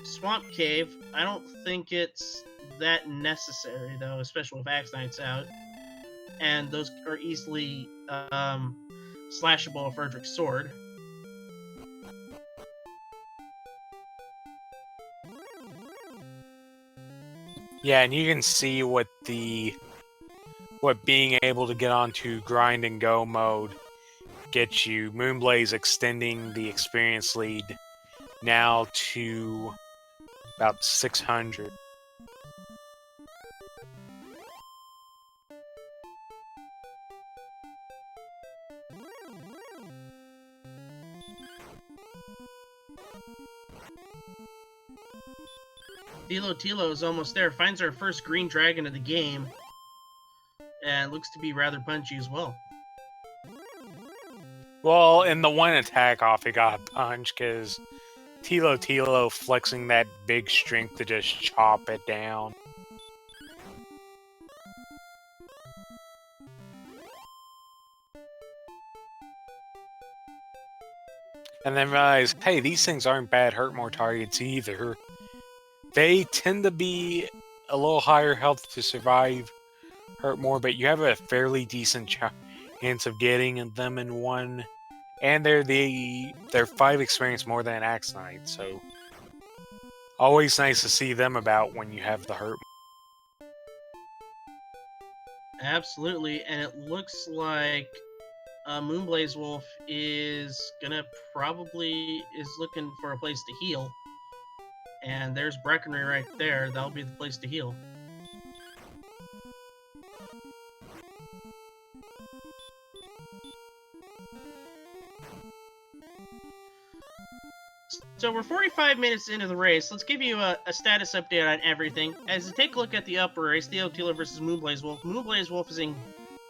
swamp cave. I don't think it's that necessary though, especially with Axonites out. And those are easily slashable with Erdrick's sword. Yeah, and you can see what being able to get onto grind and go mode gets you. Moonblaze extending the experience lead now to about 600. Thilotilo is almost there, finds our first green dragon of the game, and looks to be rather punchy as well. Well, in the one attack off, he got a punch because Thilotilo flexing that big strength to just chop it down. And then realize, hey, these things aren't bad hurt more targets either. They tend to be a little higher health to survive hurt more, but you have a fairly decent chance of getting them in one. And they're 5 experience more than an Axe Knight, so always nice to see them about when you have the hurt. Absolutely, and it looks like Moonblazewolf is looking for a place to heal. And there's Breckenry right there. That'll be the place to heal. So we're 45 minutes into the race. Let's give you a status update on everything. As you take a look at the upper race, Thilotilo versus Moonblazewolf. Moonblazewolf is in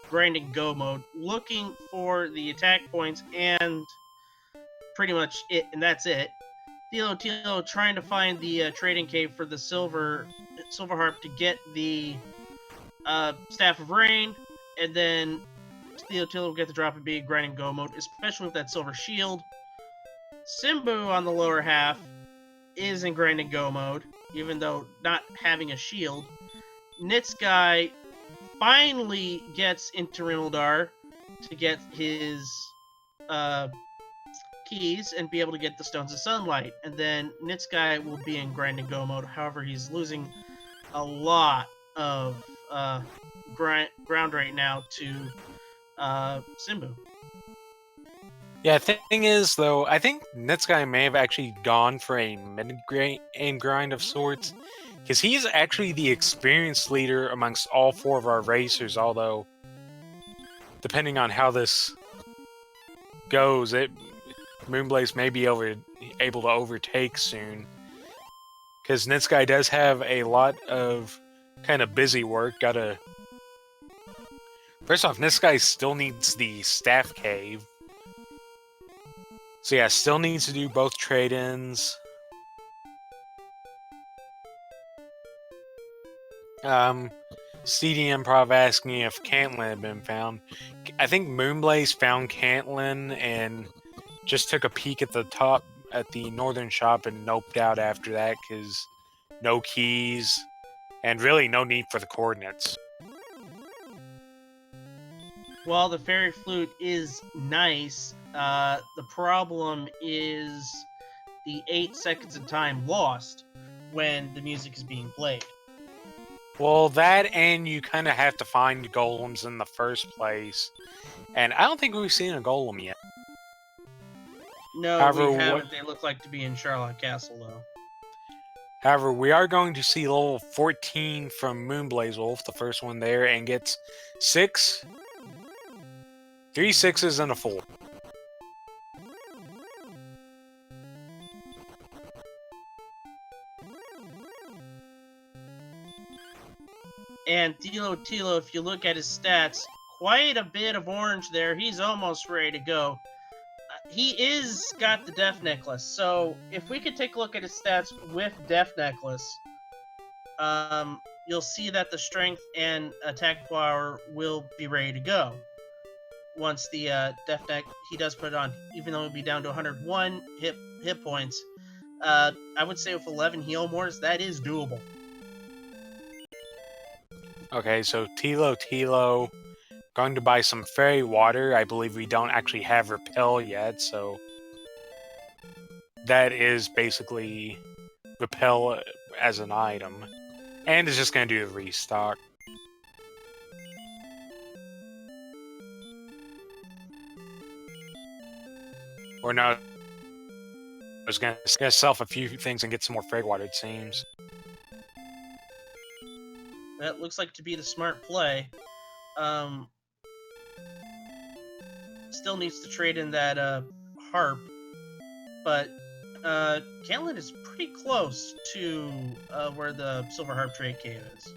grind and go mode, looking for the attack points and pretty much it, and that's it. Thilotilo trying to find the trading cave for the silver harp to get the Staff of Rain, and then Thilotilo will get the drop and be grind and go mode, especially with that silver shield. Simbu on the lower half is in grind and go mode, even though not having a shield. Nitzguy finally gets into Rimildar to get his keys and be able to get the Stones of Sunlight. And then Nitzguy will be in grind and go mode. However, he's losing a lot of ground right now to Simbu. Yeah, thing is, though, I think Nitzguy may have actually gone for a mid-game grind of sorts, because he's actually the experienced leader amongst all 4 of our racers, although, depending on how this goes, Moonblaze may be able to overtake soon. Because Nitzguy does have a lot of kind of busy work. First off, Nitzguy still needs the Staff Cave. So yeah, still needs to do both trade-ins. CD Improv asking if Cantlin had been found. I think Moonblaze found Cantlin and just took a peek at the top at the northern shop and noped out after that because no keys and really no need for the coordinates. While the fairy flute is nice, the problem is the 8 seconds of time lost when the music is being played. Well, that and you kind of have to find golems in the first place. And I don't think we've seen a golem yet. No, However, we haven't. They look like to be in Charlotte Castle, though. However, we are going to see level 14 from Moonblazewolf, the first one there, and gets 6 3 6s and a 4. And Thilotilo, if you look at his stats, quite a bit of orange there. He's almost ready to go. He is got the Death Necklace, so if we could take a look at his stats with Death Necklace, you'll see that the strength and attack power will be ready to go. Once the Death Neck, he does put it on, even though it'll be down to 101 hit points. I would say with 11 heal mores, that is doable. Okay, so Thilotilo going to buy some fairy water. I believe we don't actually have repel yet, so that is basically repel as an item. And it's just going to do the restock. Or no, I was going to sell a few things and get some more fairy water, it seems. That looks like to be the smart play. Still needs to trade in that harp, but Caitlin is pretty close to where the Silver Harp trade cave is.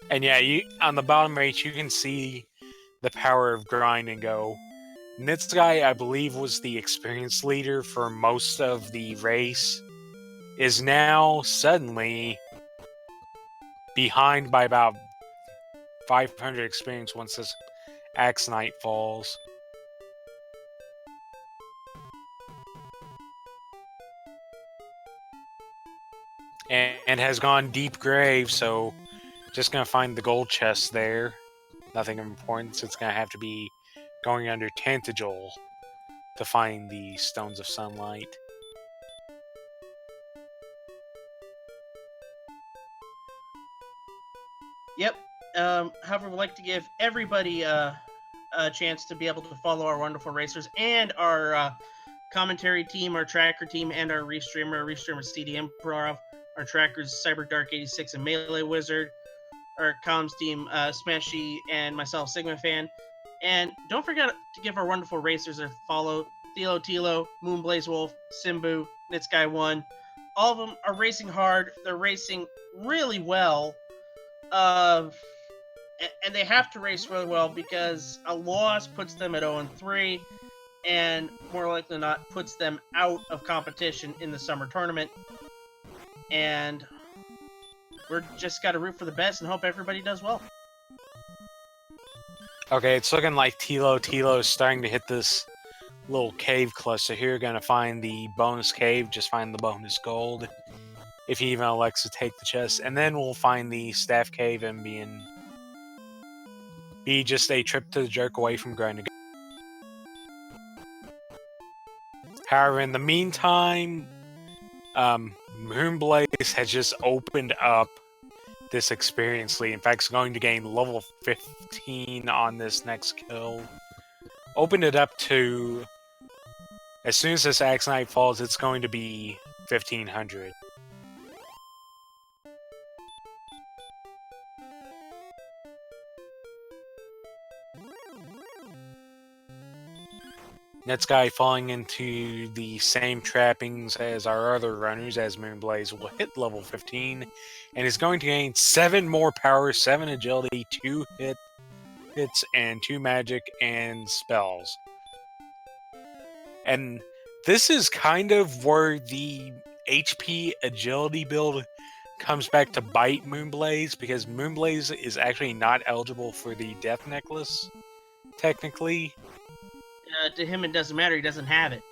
And yeah, on the bottom right, you can see the power of grind and go. Nitzguy1, I believe, was the experience leader for most of the race, is now suddenly behind by about 500 experience once this Axe Knight falls. And has gone deep grave, so just gonna find the gold chest there. Nothing of importance. It's gonna have to be going under Tantagel to find the Stones of Sunlight. Yep. However, we'd like to give everybody a chance to be able to follow our wonderful racers and our commentary team, our tracker team, and our restreamer CD Improv, our trackers Cyber Dark 86 and Melee Wizard, our comms team Smashy, and myself sigmafan. And don't forget to give our wonderful racers a follow: Thilotilo, Moonblazewolf, Simbu, Nitzguy1. All of them are racing hard. They're racing really well. And they have to race really well because a loss puts them at 0-3, and more likely than not puts them out of competition in the summer tournament. And we're just got to root for the best and hope everybody does well. Okay, it's looking like Thilotilo is starting to hit this little cave cluster here. Gonna find the bonus cave, just find the bonus gold. If he even elects to take the chest. And then we'll find the staff cave and be just a trip to the jerk away from grinding. However, in the meantime, Moonblaze has just opened up this experience lead. In fact, it's going to gain level 15 on this next kill. Opened it up to, as soon as this Axe Knight falls, it's going to be 1500. Nitzguy1 falling into the same trappings as our other runners, as Moonblaze will hit level 15 and is going to gain 7 more power, 7 agility, 2 hits, and 2 magic and spells. And this is kind of where the HP agility build comes back to bite Moonblaze, because Moonblaze is actually not eligible for the Death Necklace, technically. To him, it doesn't matter. He doesn't have it.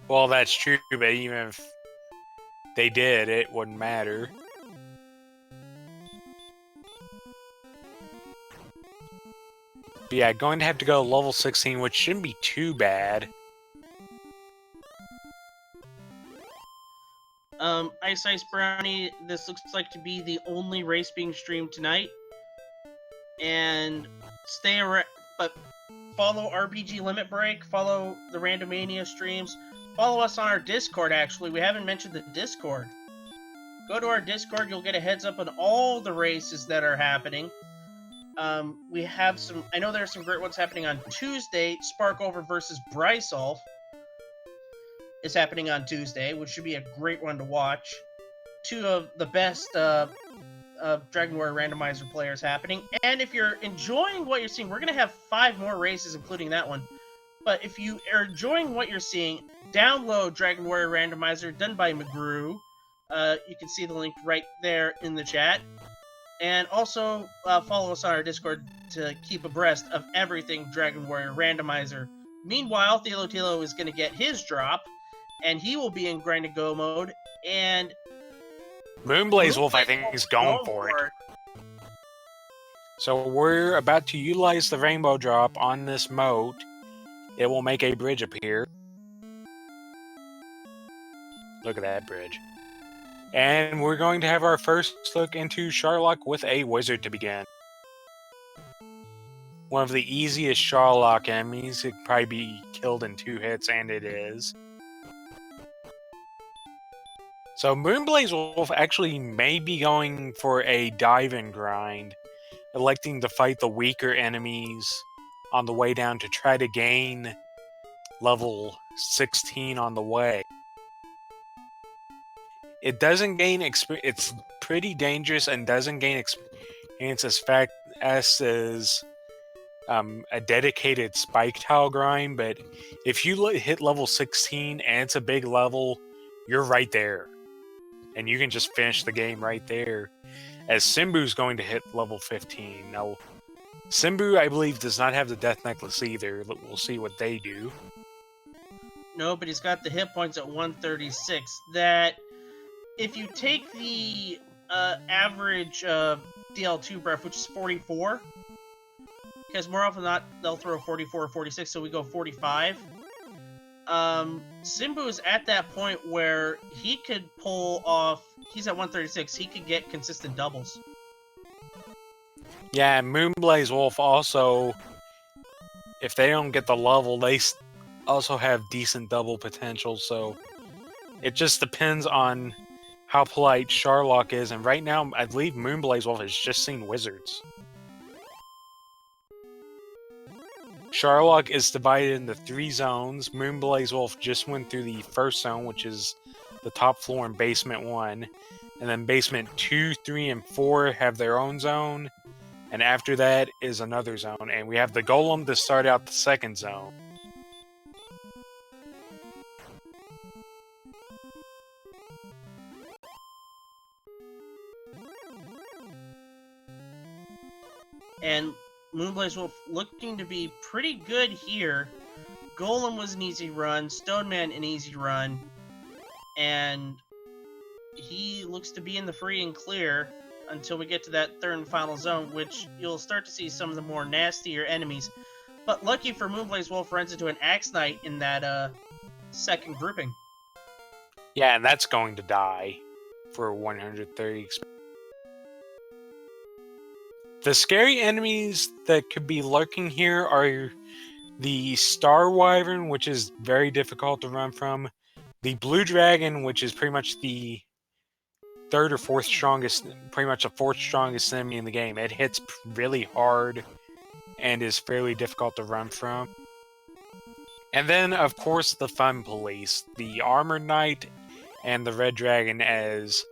Well, that's true, but even if they did, it wouldn't matter. But yeah, going to have to go level 16, which shouldn't be too bad. Ice Brownie, this looks like to be the only race being streamed tonight. And stay around, but follow RPG Limit Break, follow the Randomania streams, follow us on our Discord, actually. We haven't mentioned the Discord. Go to our Discord, you'll get a heads up on all the races that are happening. We have some, I know there are some great ones happening on Tuesday. Sparkover versus Brysolf is happening on Tuesday, which should be a great one to watch. Two of the best Dragon Warrior Randomizer players happening. And if you're enjoying what you're seeing, we're going to have 5 more races, including that one. But if you are enjoying what you're seeing, download Dragon Warrior Randomizer, done by McGrew. You can see the link right there in the chat. And also follow us on our Discord to keep abreast of everything Dragon Warrior Randomizer. Meanwhile, Thilotilo is going to get his drop, and he will be in Grind and Go mode. And Moonblazewolf, I think, is going for it. So we're about to utilize the rainbow drop on this moat. It will make a bridge appear. Look at that bridge. And we're going to have our first look into Sharlock with a wizard to begin. One of the easiest Sharlock enemies. It could probably be killed in 2 hits, and it is. So Moonblazewolf actually may be going for a dive-in grind, electing to fight the weaker enemies on the way down to try to gain level 16 on the way. It doesn't gain experience. It's pretty dangerous and doesn't gain experience as fast as a dedicated spike tile grind, but if you hit level 16 and it's a big level, you're right there. And you can just finish the game right there, as Simbu's going to hit level 15. Now, Simbu, I believe, does not have the Death Necklace either. We'll see what they do. No, but he's got the hit points at 136. That, if you take the average DL2 breath, which is 44, because more often than not, they'll throw 44 or 46, so we go 45. Simbu is at that point where he could pull off, he's at 136, he could get consistent doubles. Yeah, Moonblazewolf also, if they don't get the level, they also have decent double potential, so it just depends on how polite Sharlock is, and right now, I believe Moonblazewolf has just seen wizards. Sharlock is divided into 3 zones. Moonblazewolf just went through the first zone, which is the top floor in basement 1. And then basement 2, 3, and 4 have their own zone. And after that is another zone. And we have the golem to start out the second zone. And Moonblazewolf looking to be pretty good here. Golem was an easy run, Stoneman an easy run, and he looks to be in the free and clear until we get to that third and final zone, which you'll start to see some of the more nastier enemies. But lucky for Moonblazewolf, runs into an Axe Knight in that second grouping. Yeah, and that's going to die for 130 experience. The scary enemies that could be lurking here are the Star Wyvern, which is very difficult to run from, the Blue Dragon, which is pretty much the 3rd or 4th strongest, pretty much the 4th strongest enemy in the game. It hits really hard and is fairly difficult to run from. And then, of course, the Fun Police, the Armored Knight and the Red Dragon, as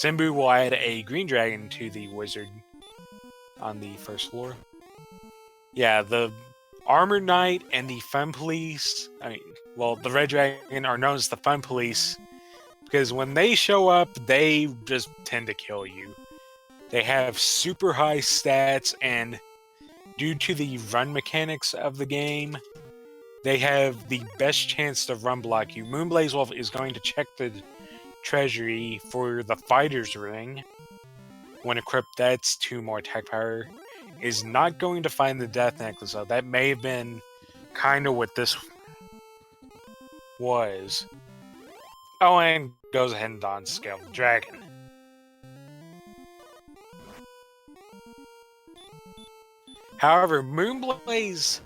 Simbu will add a Green Dragon to the Wizard on the first floor. Yeah, the Armored Knight and the Fun Police, the Red Dragon are known as the Fun Police because when they show up, they just tend to kill you. They have super high stats, and due to the run mechanics of the game, they have the best chance to run block you. Moonblazewolf is going to check the treasury for the Fighter's Ring. When equipped, that's 2 more attack power. Is not going to find the Death Necklace, though. That may have been kind of what this was. Oh, and goes ahead and dons Scale of the Dragon. However, Moonblaze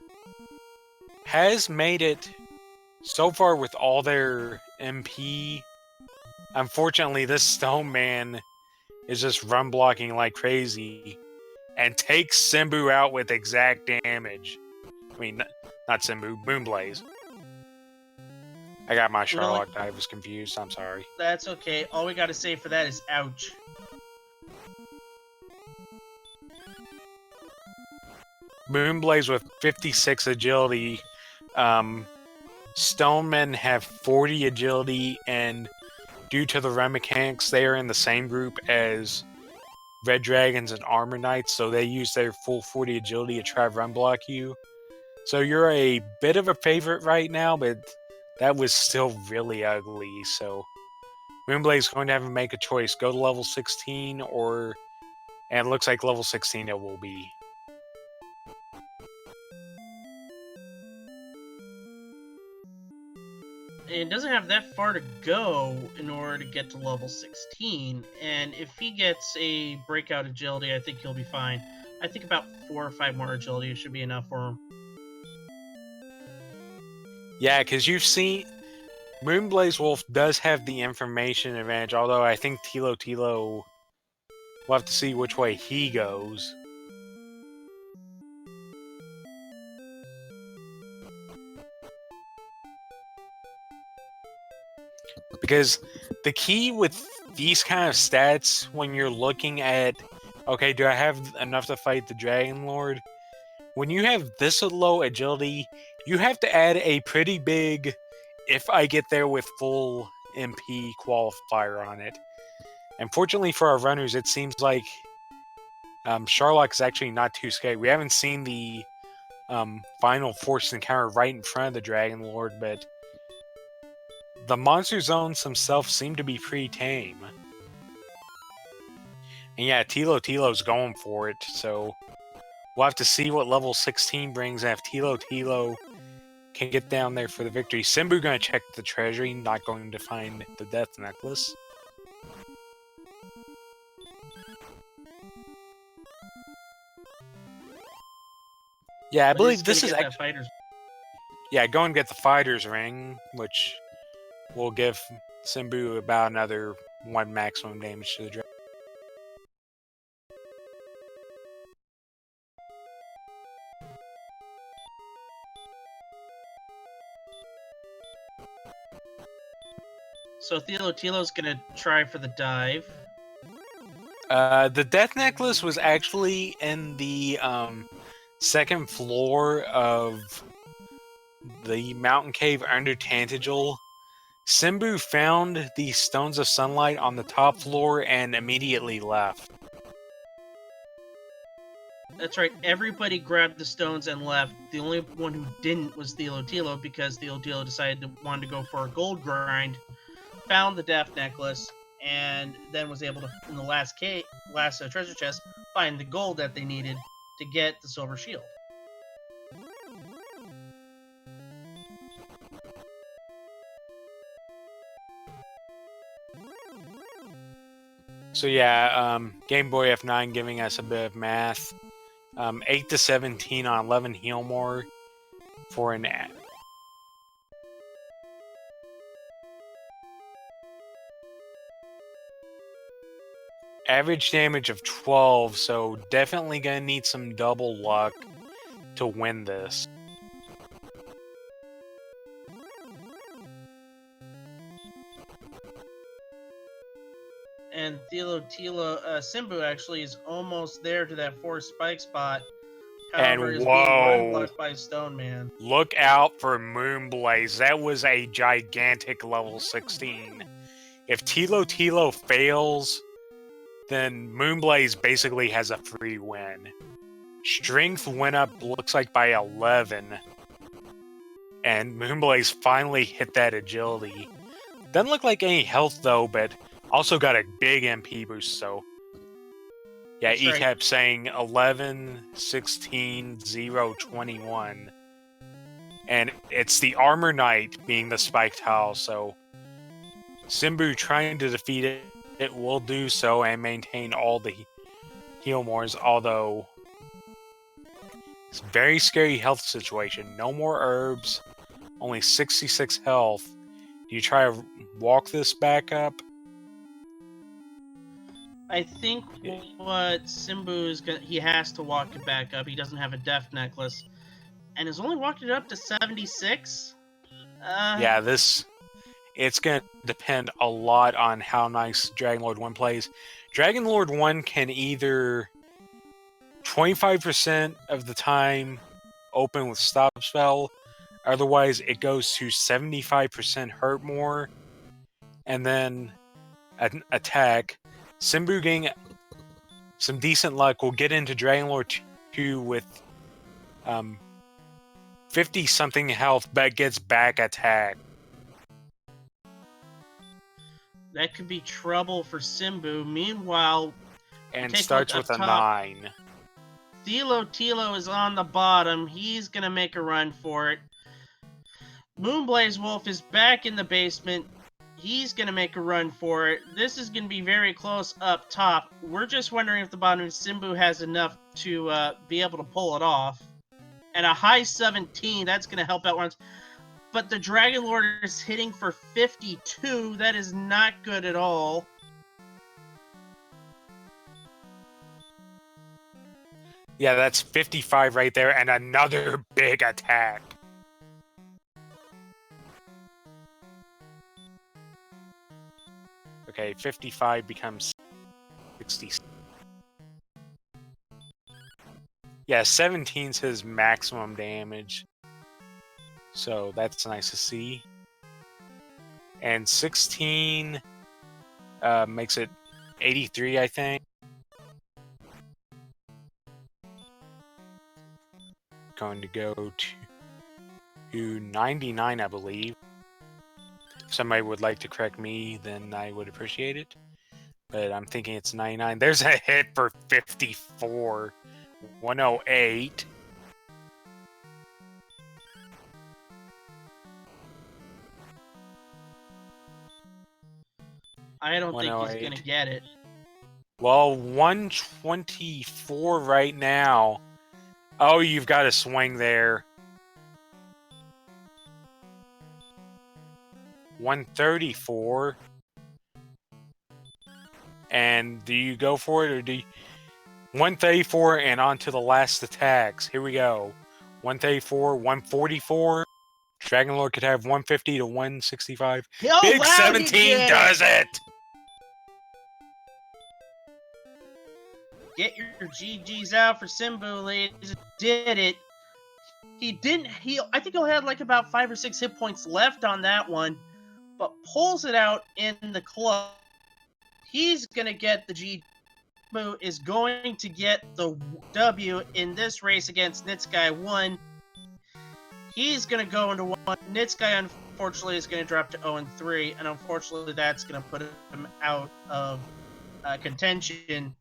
has made it So far with all their MP, unfortunately this Stone Man is just run blocking like crazy and takes Simbu out with exact damage. I mean, not Simbu, Moonblaze. I got my Sherlock I was confused, I'm sorry. That's okay. All we gotta say for that is ouch. Moonblaze with 56 agility. Stonemen have 40 agility, and due to the run mechanics, they are in the same group as Red Dragons and Armor Knights, so they use their full 40 agility to try to run block you. So you're a bit of a favorite right now, but that was still really ugly, so Moonblaze is going to have to make a choice. Go to level 16, or... and it looks like level 16 it will be. It doesn't have that far to go in order to get to level 16, and if he gets a breakout agility, I think he'll be fine. I think about 4 or 5 more agility should be enough for him. Yeah, because you've seen... Moonblazewolf does have the information advantage, although I think Thilotilo... we'll have to see which way he goes. Because the key with these kind of stats, when you're looking at, okay, do I have enough to fight the Dragon Lord? When you have this low agility, you have to add a pretty big, if I get there with full MP qualifier on it. Unfortunately for our runners, it seems like Sherlock is actually not too scary. We haven't seen the final force encounter right in front of the Dragon Lord, but the monster zones themselves seem to be pretty tame. And yeah, Tilo's going for it, so we'll have to see what level 16 brings, and if Tilo can get down there for the victory. Simbu gonna check the treasury, not going to find the death necklace. Yeah, I believe this is actually... Yeah, go and get the fighter's ring, which will give Simbu about another 1 maximum damage to the dragon. So Thilotilo's gonna try for the dive. The death necklace was actually in the second floor of the mountain cave under Tantagel. Simbu found the stones of sunlight on the top floor and immediately left. That's right, everybody grabbed the stones and left. The only one who didn't was Thilotilo, because Thilotilo decided to wanted to go for a gold grind, found the death necklace, and then was able to, in the last treasure chest, find the gold that they needed to get the silver shield. So yeah, Game Boy F9 giving us a bit of math. 8 to 17 on 11 heal more for an average damage of 12, so definitely gonna need some double luck to win this. And Simbu actually is almost there to that 4 spike spot. However, And is whoa, being run blocked by Stone Man. Look out for Moonblaze. That was a gigantic level 16. If Tilo fails, then Moonblaze basically has a free win. Strength went up, looks like, by 11. And Moonblaze finally hit that agility. Doesn't look like any health, though, but also got a big MP boost, so... Yeah, That's he right. kept saying 11, 16, 0, 21. And it's the Armor Knight being the spike tile, so... Simbu trying to defeat it will do so and maintain all the heal mores, although... It's a very scary health situation. No more herbs. only 66 health. Do you try to walk this back up? I think what Simbu is gonna, he has to walk it back up. He doesn't have a death necklace, and has only walked it up to 76. Yeah, it's gonna depend a lot on how nice Dragonlord 1 plays. Dragonlord 1 can either 25% of the time open with stop spell, otherwise it goes to 75% hurt more, and then an attack. Simbu getting some decent luck will get into Dragonlord 2 with 50 something health, but gets back attack. That could be trouble for Simbu. Meanwhile, And starts with a 9. Thilotilo is on the bottom. He's gonna make a run for it. Moonblazewolf is back in the basement. He's gonna make a run for it. This is gonna be very close up top. We're just wondering if the bottom Simbu has enough to be able to pull it off. And a high 17, that's gonna help out once. But the Dragon Lord is hitting for 52. That is not good at all. Yeah, that's 55 right there, and another big attack. Okay, 55 becomes 60. Yeah, 17's his maximum damage. So that's nice to see. And 16 makes it 83, I think. Going to go to 99, I believe. If somebody would like to correct me, then I would appreciate it. But I'm thinking it's 99. There's a hit for 54. 108. I don't think he's going to get it. Well, 124 right now. Oh, you've got a swing there. 134. And do you go for it, or do you... 134 and on to the last attacks. Here we go. 134, 144. Dragonlord could have 150 to 165. Oh, Big wow, 17 does it! Get your GGs out for Simbu, ladies. Did it. He didn't heal. I think he had like about 5 or 6 hit points left on that one, but pulls it out in the club. He's going to get the G. Simbu is going to get the W in this race against Nitzguy1. He's going to go into 1. Nitzguy, unfortunately, is going to drop to 0-3, and unfortunately, that's going to put him out of contention.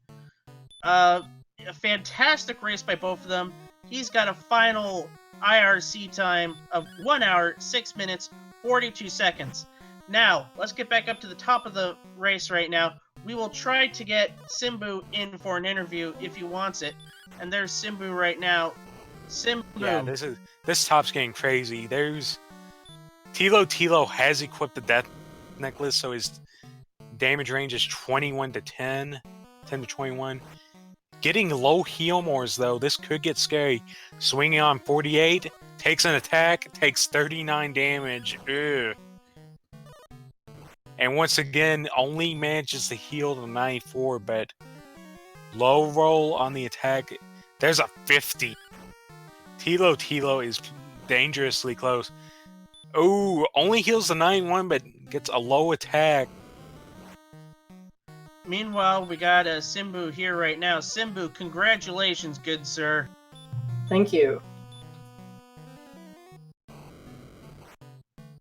A fantastic race by both of them. He's got a final IRC time of 1 hour, 6 minutes, 42 seconds. Now, let's get back up to the top of the race right now. We will try to get Simbu in for an interview if he wants it. And there's Simbu right now. Simbu. Yeah, this top's getting crazy. There's Thilotilo has equipped the death necklace, so his damage range is 21 to 10 to 21. Getting low heal mores, though, this could get scary. Swinging on 48, takes an attack, takes 39 damage. Ugh. And once again, only manages to heal to 94, but low roll on the attack. There's a 50. Thilotilo is dangerously close. Oh, only heals the 91, but gets a low attack. Meanwhile, we got Simbu here right now. Simbu, congratulations, good sir. Thank you.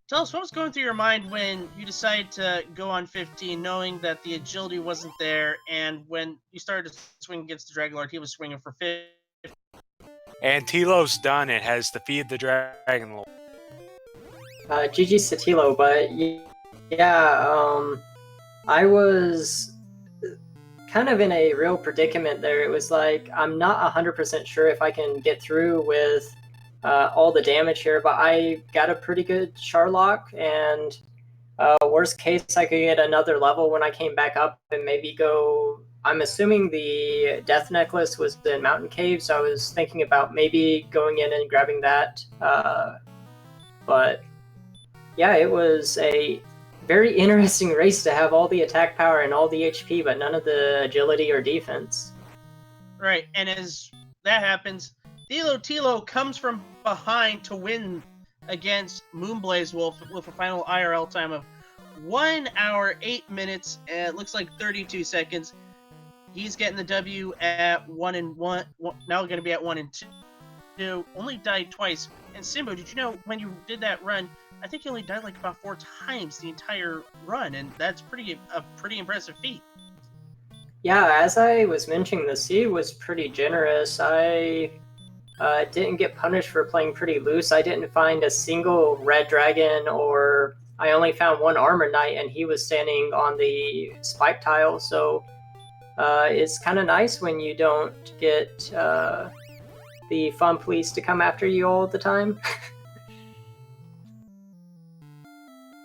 Tell us what was going through your mind when you decided to go on 15, knowing that the agility wasn't there, and when you started to swing against the Dragon Lord, he was swinging for 50. And Tilo's done it, has defeated the Dragon Lord. GG Satilo, but yeah, I was kind of in a real predicament there. It was like, I'm not 100% sure if I can get through with all the damage here, but I got a pretty good Charlock, and worst case, I could get another level when I came back up and maybe go. I'm assuming the Death Necklace was in Mountain Cave, so I was thinking about maybe going in and grabbing that. But yeah, it was a very interesting race to have all the attack power and all the HP, but none of the agility or defense. Right, and as that happens, Thilotilo comes from behind to win against Moonblazewolf with a final IRL time of 1 hour, 8 minutes, and it looks like 32 seconds. He's getting the W at 1 and 1. Now going to be at 1 and 2. Only died twice. And Simbu, did you know when you did that run, I think you only died like about 4 times the entire run, and that's a pretty impressive feat. Yeah, as I was mentioning, the seed was pretty generous. I didn't get punished for playing pretty loose. I didn't find a single red dragon, or I only found one armor knight, and he was standing on the spike tile. So it's kind of nice when you don't get the fun police to come after you all the time.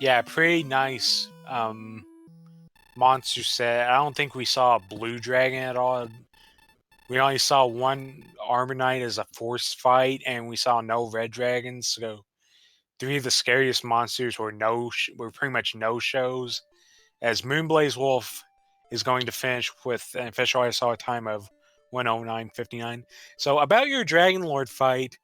Yeah, pretty nice monster set. I don't think we saw a blue dragon at all. We only saw one armor knight as a forced fight, and we saw no red dragons. So 3 of the scariest monsters were pretty much no shows. As Moonblazewolf is going to finish with an official ISR time of 109.59. So about your Dragon Lord fight,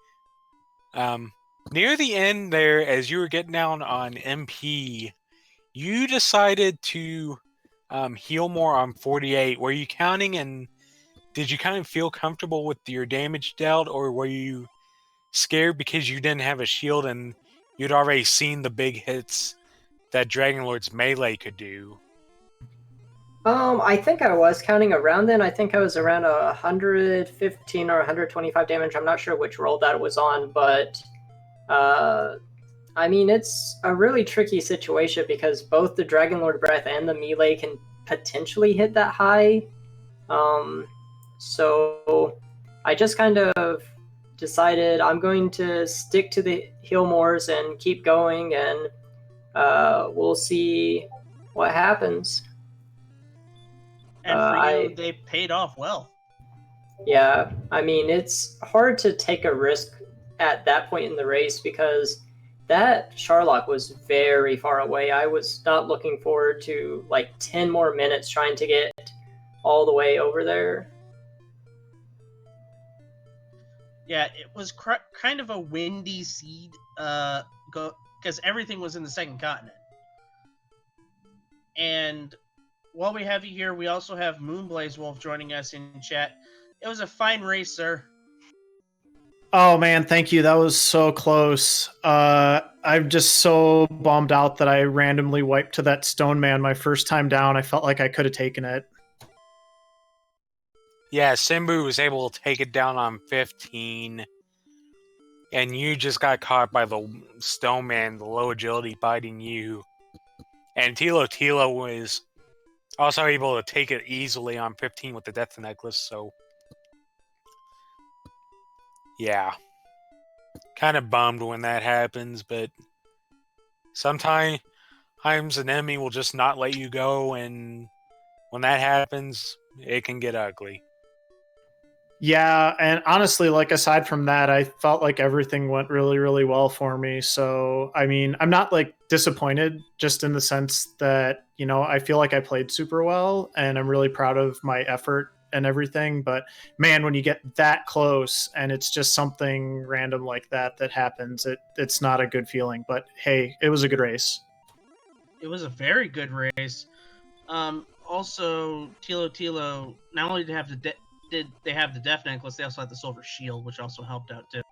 near the end there, as you were getting down on MP, you decided to heal more on 48. Were you counting, and did you kind of feel comfortable with your damage dealt, or were you scared because you didn't have a shield and you'd already seen the big hits that Dragon Lord's melee could do? I think I was counting around then. I think I was around 115 or 125 damage. I'm not sure which roll that was on, but I mean, it's a really tricky situation because both the Dragon Lord Breath and the melee can potentially hit that high. So I just kind of decided I'm going to stick to the heal mores and keep going, and we'll see what happens. And for you, they paid off well. Yeah, I mean, it's hard to take a risk at that point in the race because that Charlock was very far away. I was not looking forward to like 10 more minutes trying to get all the way over there. Yeah, it was kind of a windy seed, because everything was in the second continent. And while we have you here, we also have Moonblazewolf joining us in chat. It was a fine race, sir. Oh man, thank you. That was so close. I'm just so bummed out that I randomly wiped to that stone man my first time down. I felt like I could have taken it. Yeah, Simbu was able to take it down on 15, and you just got caught by the stone man, the low agility biting you. And Thilotilo was also able to take it easily on 15 with the Death Necklace, so yeah. Kind of bummed when that happens, but sometimes an enemy will just not let you go, and when that happens, it can get ugly. Yeah, and honestly, like aside from that, I felt like everything went really, really well for me. So, I mean, I'm not like disappointed just in the sense that, you know, I feel like I played super well and I'm really proud of my effort and everything. But man, when you get that close and it's just something random like that happens, it's not a good feeling. But hey, it was a good race. It was a very good race. Also, Thilotilo, not only did they have the Death Necklace, they also had the Silver Shield, which also helped out too.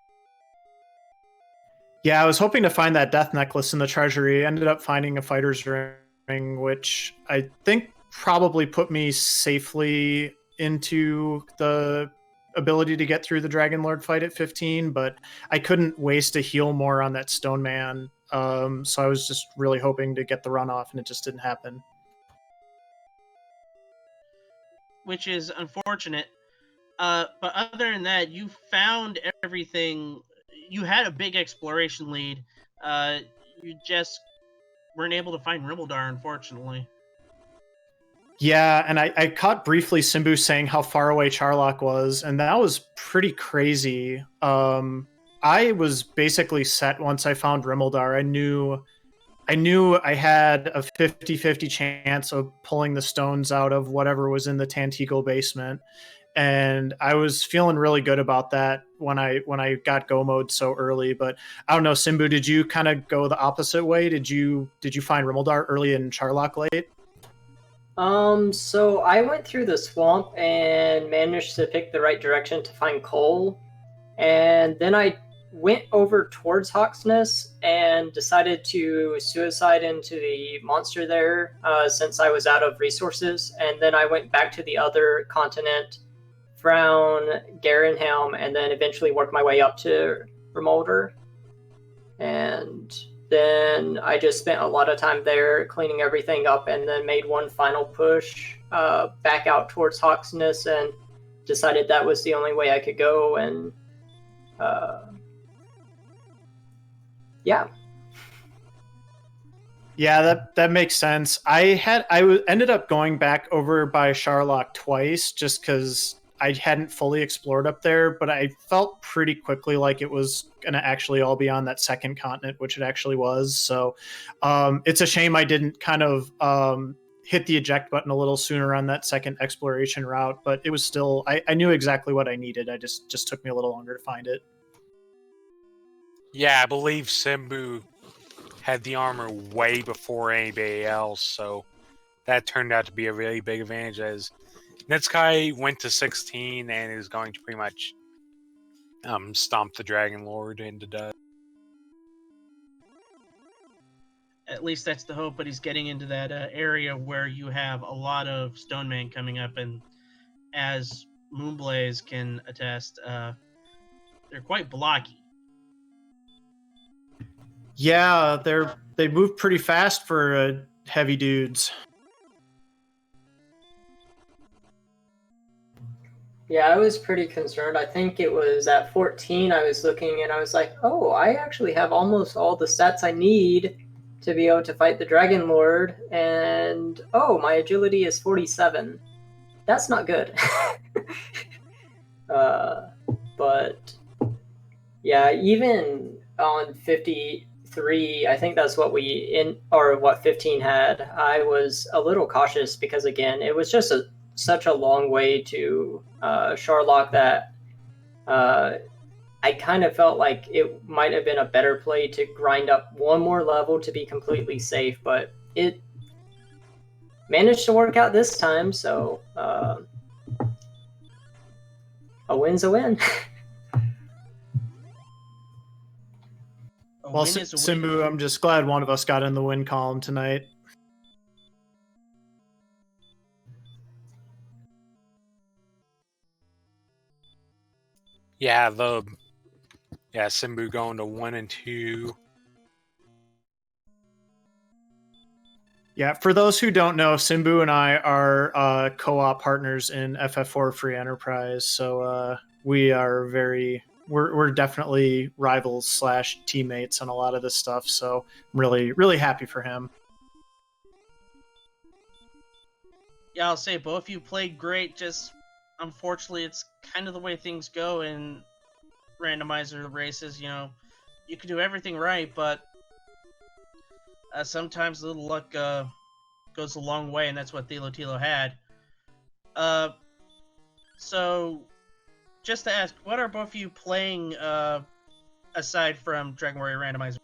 Yeah, I was hoping to find that Death Necklace in the treasury. Ended up finding a fighter's ring, which I think probably put me safely into the ability to get through the Dragon Lord fight at 15, but I couldn't waste a heal more on that Stone Man. So I was just really hoping to get the run off, and it just didn't happen. Which is unfortunate. But other than that, you found everything. you had a big exploration lead. You just weren't able to find Rimmildar, unfortunately. Yeah, and I caught briefly Simbu saying how far away Charlock was, and that was pretty crazy. I was basically set once I found Rimmildar. I knew I had a 50-50 chance of pulling the stones out of whatever was in the Tantegel basement. And I was feeling really good about that when I got go mode so early. But I don't know, Simbu, did you kind of go the opposite way? Did you find Rimmildar early and Charlock late? So I went through the swamp and managed to pick the right direction to find coal. And then I went over towards Hawksness and decided to suicide into the monster there since I was out of resources. And then I went back to the other continent, Frown, Garenhelm, and then eventually worked my way up to Remolder. And then I just spent a lot of time there cleaning everything up and then made one final push back out towards Hawksness and decided that was the only way I could go. And yeah. Yeah, that makes sense. Ended up going back over by Charlock twice just because I hadn't fully explored up there, but I felt pretty quickly like it was going to actually all be on that second continent, which it actually was. So it's a shame I didn't kind of hit the eject button a little sooner on that second exploration route, but it was still, I knew exactly what I needed. I just took me a little longer to find it. Yeah, I believe Simbu had the armor way before anybody else, so that turned out to be a really big advantage as Nitzguy went to 16 and is going to pretty much stomp the Dragon Lord into dust. At least that's the hope, but he's getting into that area where you have a lot of Stoneman coming up, and as Moonblaze can attest, they're quite blocky. Yeah, they move pretty fast for heavy dudes. Yeah, I was pretty concerned. I think it was at 14 I was looking and I was like, oh, I actually have almost all the stats I need to be able to fight the Dragon Lord. And oh, my agility is 47. That's not good. But yeah, even on 53, I think that's what what 15 had. I was a little cautious because again, it was just such a long way to Charlock that I kind of felt like it might have been a better play to grind up one more level to be completely safe, but it managed to work out this time, so a win's a win. Well, Simbu, I'm just glad one of us got in the win column tonight. Yeah, Simbu going to 1 and 2. Yeah, for those who don't know, Simbu and I are co-op partners in FF4 Free Enterprise, so we are we're definitely rivals / teammates on a lot of this stuff. So I'm really happy for him. Yeah, I'll say both of you played great. Just unfortunately, it's kind of the way things go in randomizer races. You know, you can do everything right, but sometimes a little luck goes a long way, and that's what Thilotilo had. So, just to ask, what are both of you playing aside from Dragon Warrior Randomizer?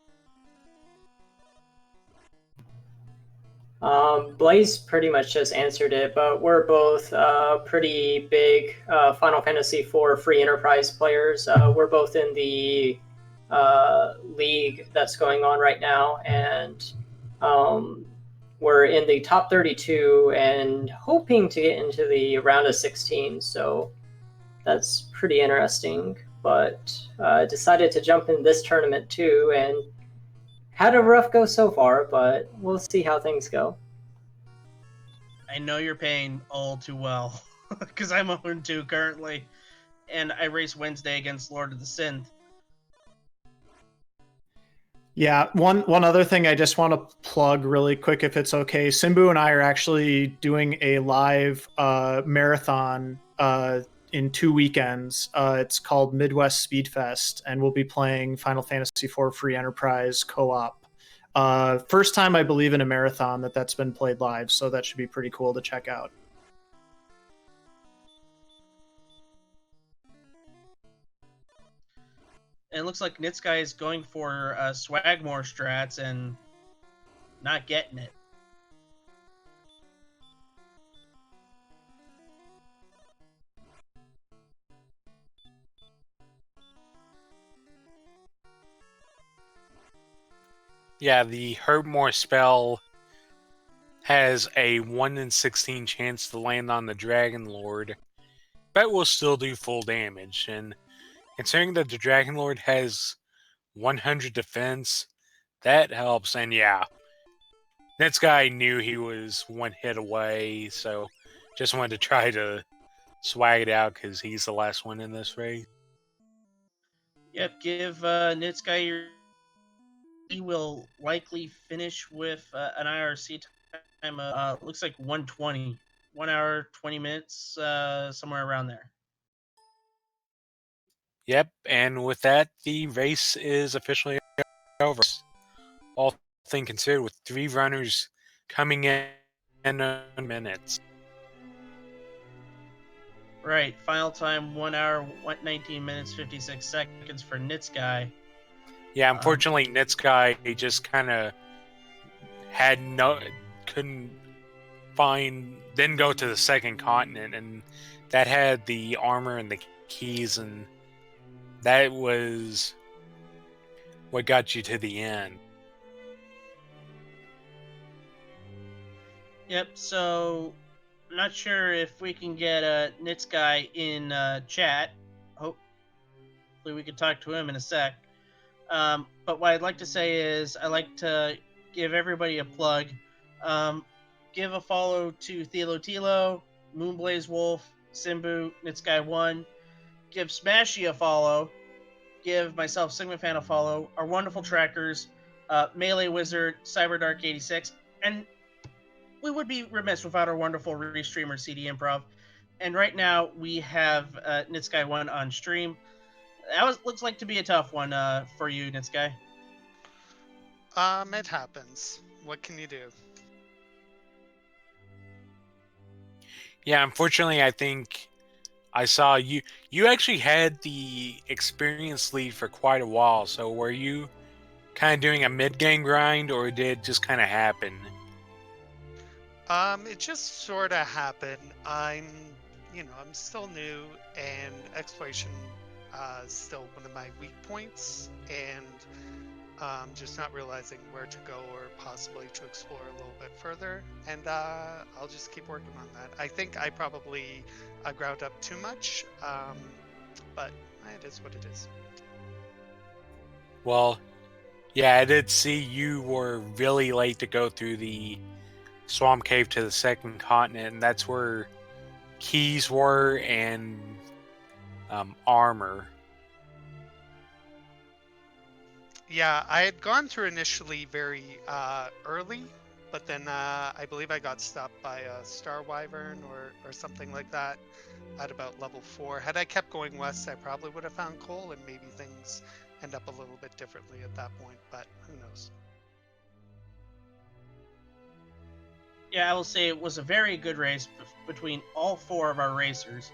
Blaze pretty much just answered it, but we're both pretty big Final Fantasy IV Free Enterprise players. We're both in the league that's going on right now, and we're in the top 32 and hoping to get into the round of 16, so that's pretty interesting. But decided to jump in this tournament too, and had a rough go so far, but we'll see how things go. I know your pain all too well, because I'm 0-2 currently, and I race Wednesday against Lord of the Synth. Yeah, one other thing I just want to plug really quick, if it's okay. Simbu and I are actually doing a live marathon in 2 weekends. It's called Midwest Speed Fest, and we'll be playing Final Fantasy IV Free Enterprise co-op. First time, I believe, in a marathon that's been played live, so that should be pretty cool to check out. It looks like Nitzguy is going for Swagmore strats and not getting it. Yeah, the Herbmore spell has a 1 in 16 chance to land on the Dragon Lord, but will still do full damage. And considering that the Dragon Lord has 100 defense, that helps. And yeah, this guy knew he was one hit away, so just wanted to try to swag it out because he's the last one in this race. Yep, give Nitzguy your. He will likely finish with an IRC time of looks like 120, 1 hour 20 minutes, somewhere around there. Yep, and with that, the race is officially over. All things considered, with 3 runners coming in minutes. Right, final time 1 hour 19 minutes 56 seconds for Nitzguy. Yeah, unfortunately, Nitzguy just kind of couldn't find, then go to the second continent, and that had the armor and the keys, and that was what got you to the end. Yep, so I'm not sure if we can get Nitzguy in chat. Hopefully we can talk to him in a sec. But what I'd like to say is I'd like to give everybody a plug. Give a follow to Thilotilo, Moonblazewolf, Simbu, Nitzguy1. Give Smashy a follow. Give myself, sigmafan, a follow. Our wonderful trackers, Melee Wizard, CyberDark86. And we would be remiss without our wonderful restreamer, CD Improv. And right now we have Nitzguy1 on stream. That looks like to be a tough one for you, Nitzguy. It happens. What can you do? Yeah, unfortunately, I think I saw you. You actually had the experience lead for quite a while. So were you kind of doing a mid-game grind, or did it just kind of happen? It just sort of happened. I'm still new, and exploration is still one of my weak points, and just not realizing where to go or possibly to explore a little bit further. And I'll just keep working on that. I think I probably ground up too much, but it is what it is. Well, yeah, I did see you were really late to go through the Swamp Cave to the second continent, and that's where keys were and armor. Yeah, I had gone through initially very early, but then I believe I got stopped by a Star Wyvern or something like that at about level 4. Had I kept going west, I probably would have found coal, and maybe things end up a little bit differently at that point, but who knows. Yeah, I will say it was a very good race between all 4 of our racers.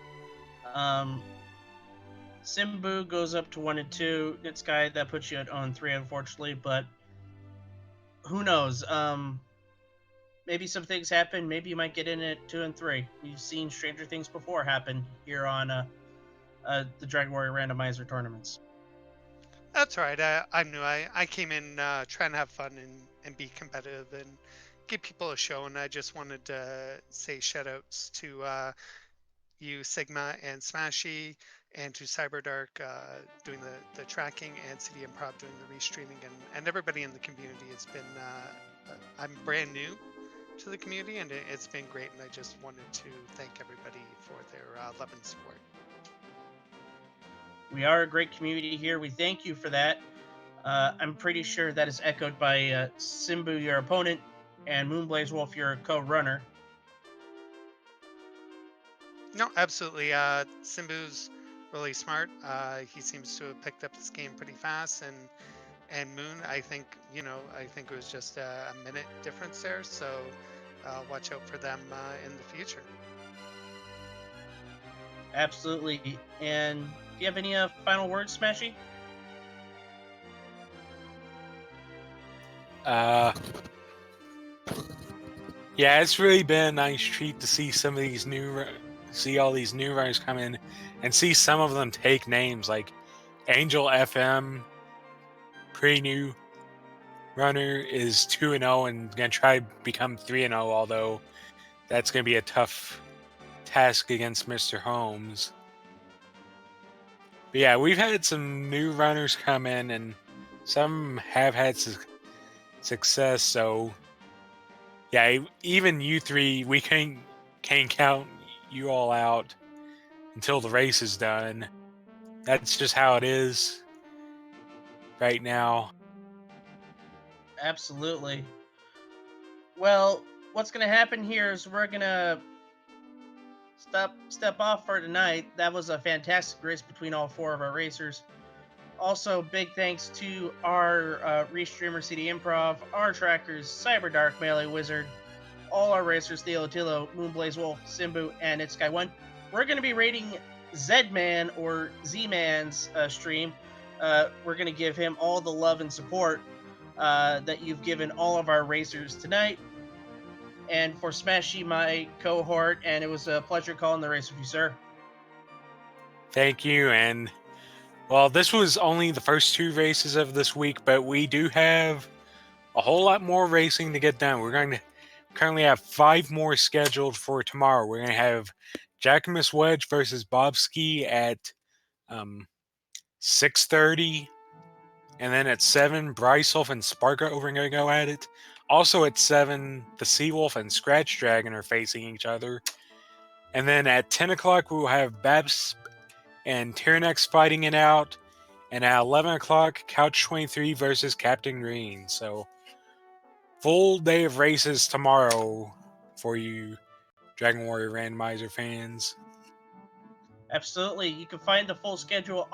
Simbu goes up to 1 and 2. Nitzguy, that puts you at 0 and 3, unfortunately, but who knows? Maybe some things happen. Maybe you might get in at 2 and 3. We've seen stranger things before happen here on the Dragon Warrior Randomizer tournaments. That's right. I'm new. I came in trying to have fun and be competitive and give people a show, and I just wanted to say shout-outs to you, Sigma and Smashy, and to CyberDark doing the tracking, and City Improv doing the restreaming, and everybody in the community. It's been, I'm brand new to the community, and it's been great, and I just wanted to thank everybody for their love and support. We are a great community here. We thank you for that. I'm pretty sure that is echoed by Simbu, your opponent, and Moonblazewolf, your co-runner. No, absolutely. Simbu's really smart. He seems to have picked up this game pretty fast, and Moon, I think I think it was just a minute difference there. So watch out for them in the future. Absolutely. And do you have any final words, Smashy? Yeah, it's really been a nice treat to see some of these see all these new runners come in, and see some of them take names like Angel FM, pretty new runner, is 2-0 and gonna try to become 3-0. Although that's gonna be a tough task against Mr. Holmes. But yeah, we've had some new runners come in, and some have had success. So yeah, even you three, we can't count you all out until the race is done. That's just how it is right now. Absolutely. Well, what's gonna happen here is we're gonna step off for tonight. That was a fantastic race between all four of our racers. Also, big thanks to our restreamer CD Improv, our trackers Cyberdark, Melee Wizard, all our racers Thilotilo, Moonblazewolf, Simbu, and Nitzguy1. We're going to be rating Zedman or Z-Man's stream. We're going to give him all the love and support that you've given all of our racers tonight. And for Smashy, my cohort, and it was a pleasure calling the race with you, sir. Thank you. And well, this was only the first 2 races of this week, but we do have a whole lot more racing to get done. We're going to currently have 5 more scheduled for tomorrow. We're going to have Jackamus Wedge versus Bobski at 6:30, and then at 7, Bryceolf and Sparka are going to go at it. Also at 7, the Seawolf and Scratch Dragon are facing each other. And then at 10 o'clock, we will have Babs and Tyrannex fighting it out. And at 11 o'clock, Couch 23 versus Captain Green. So, full day of races tomorrow for you Dragon Warrior Randomizer fans. Absolutely. You can find the full schedule on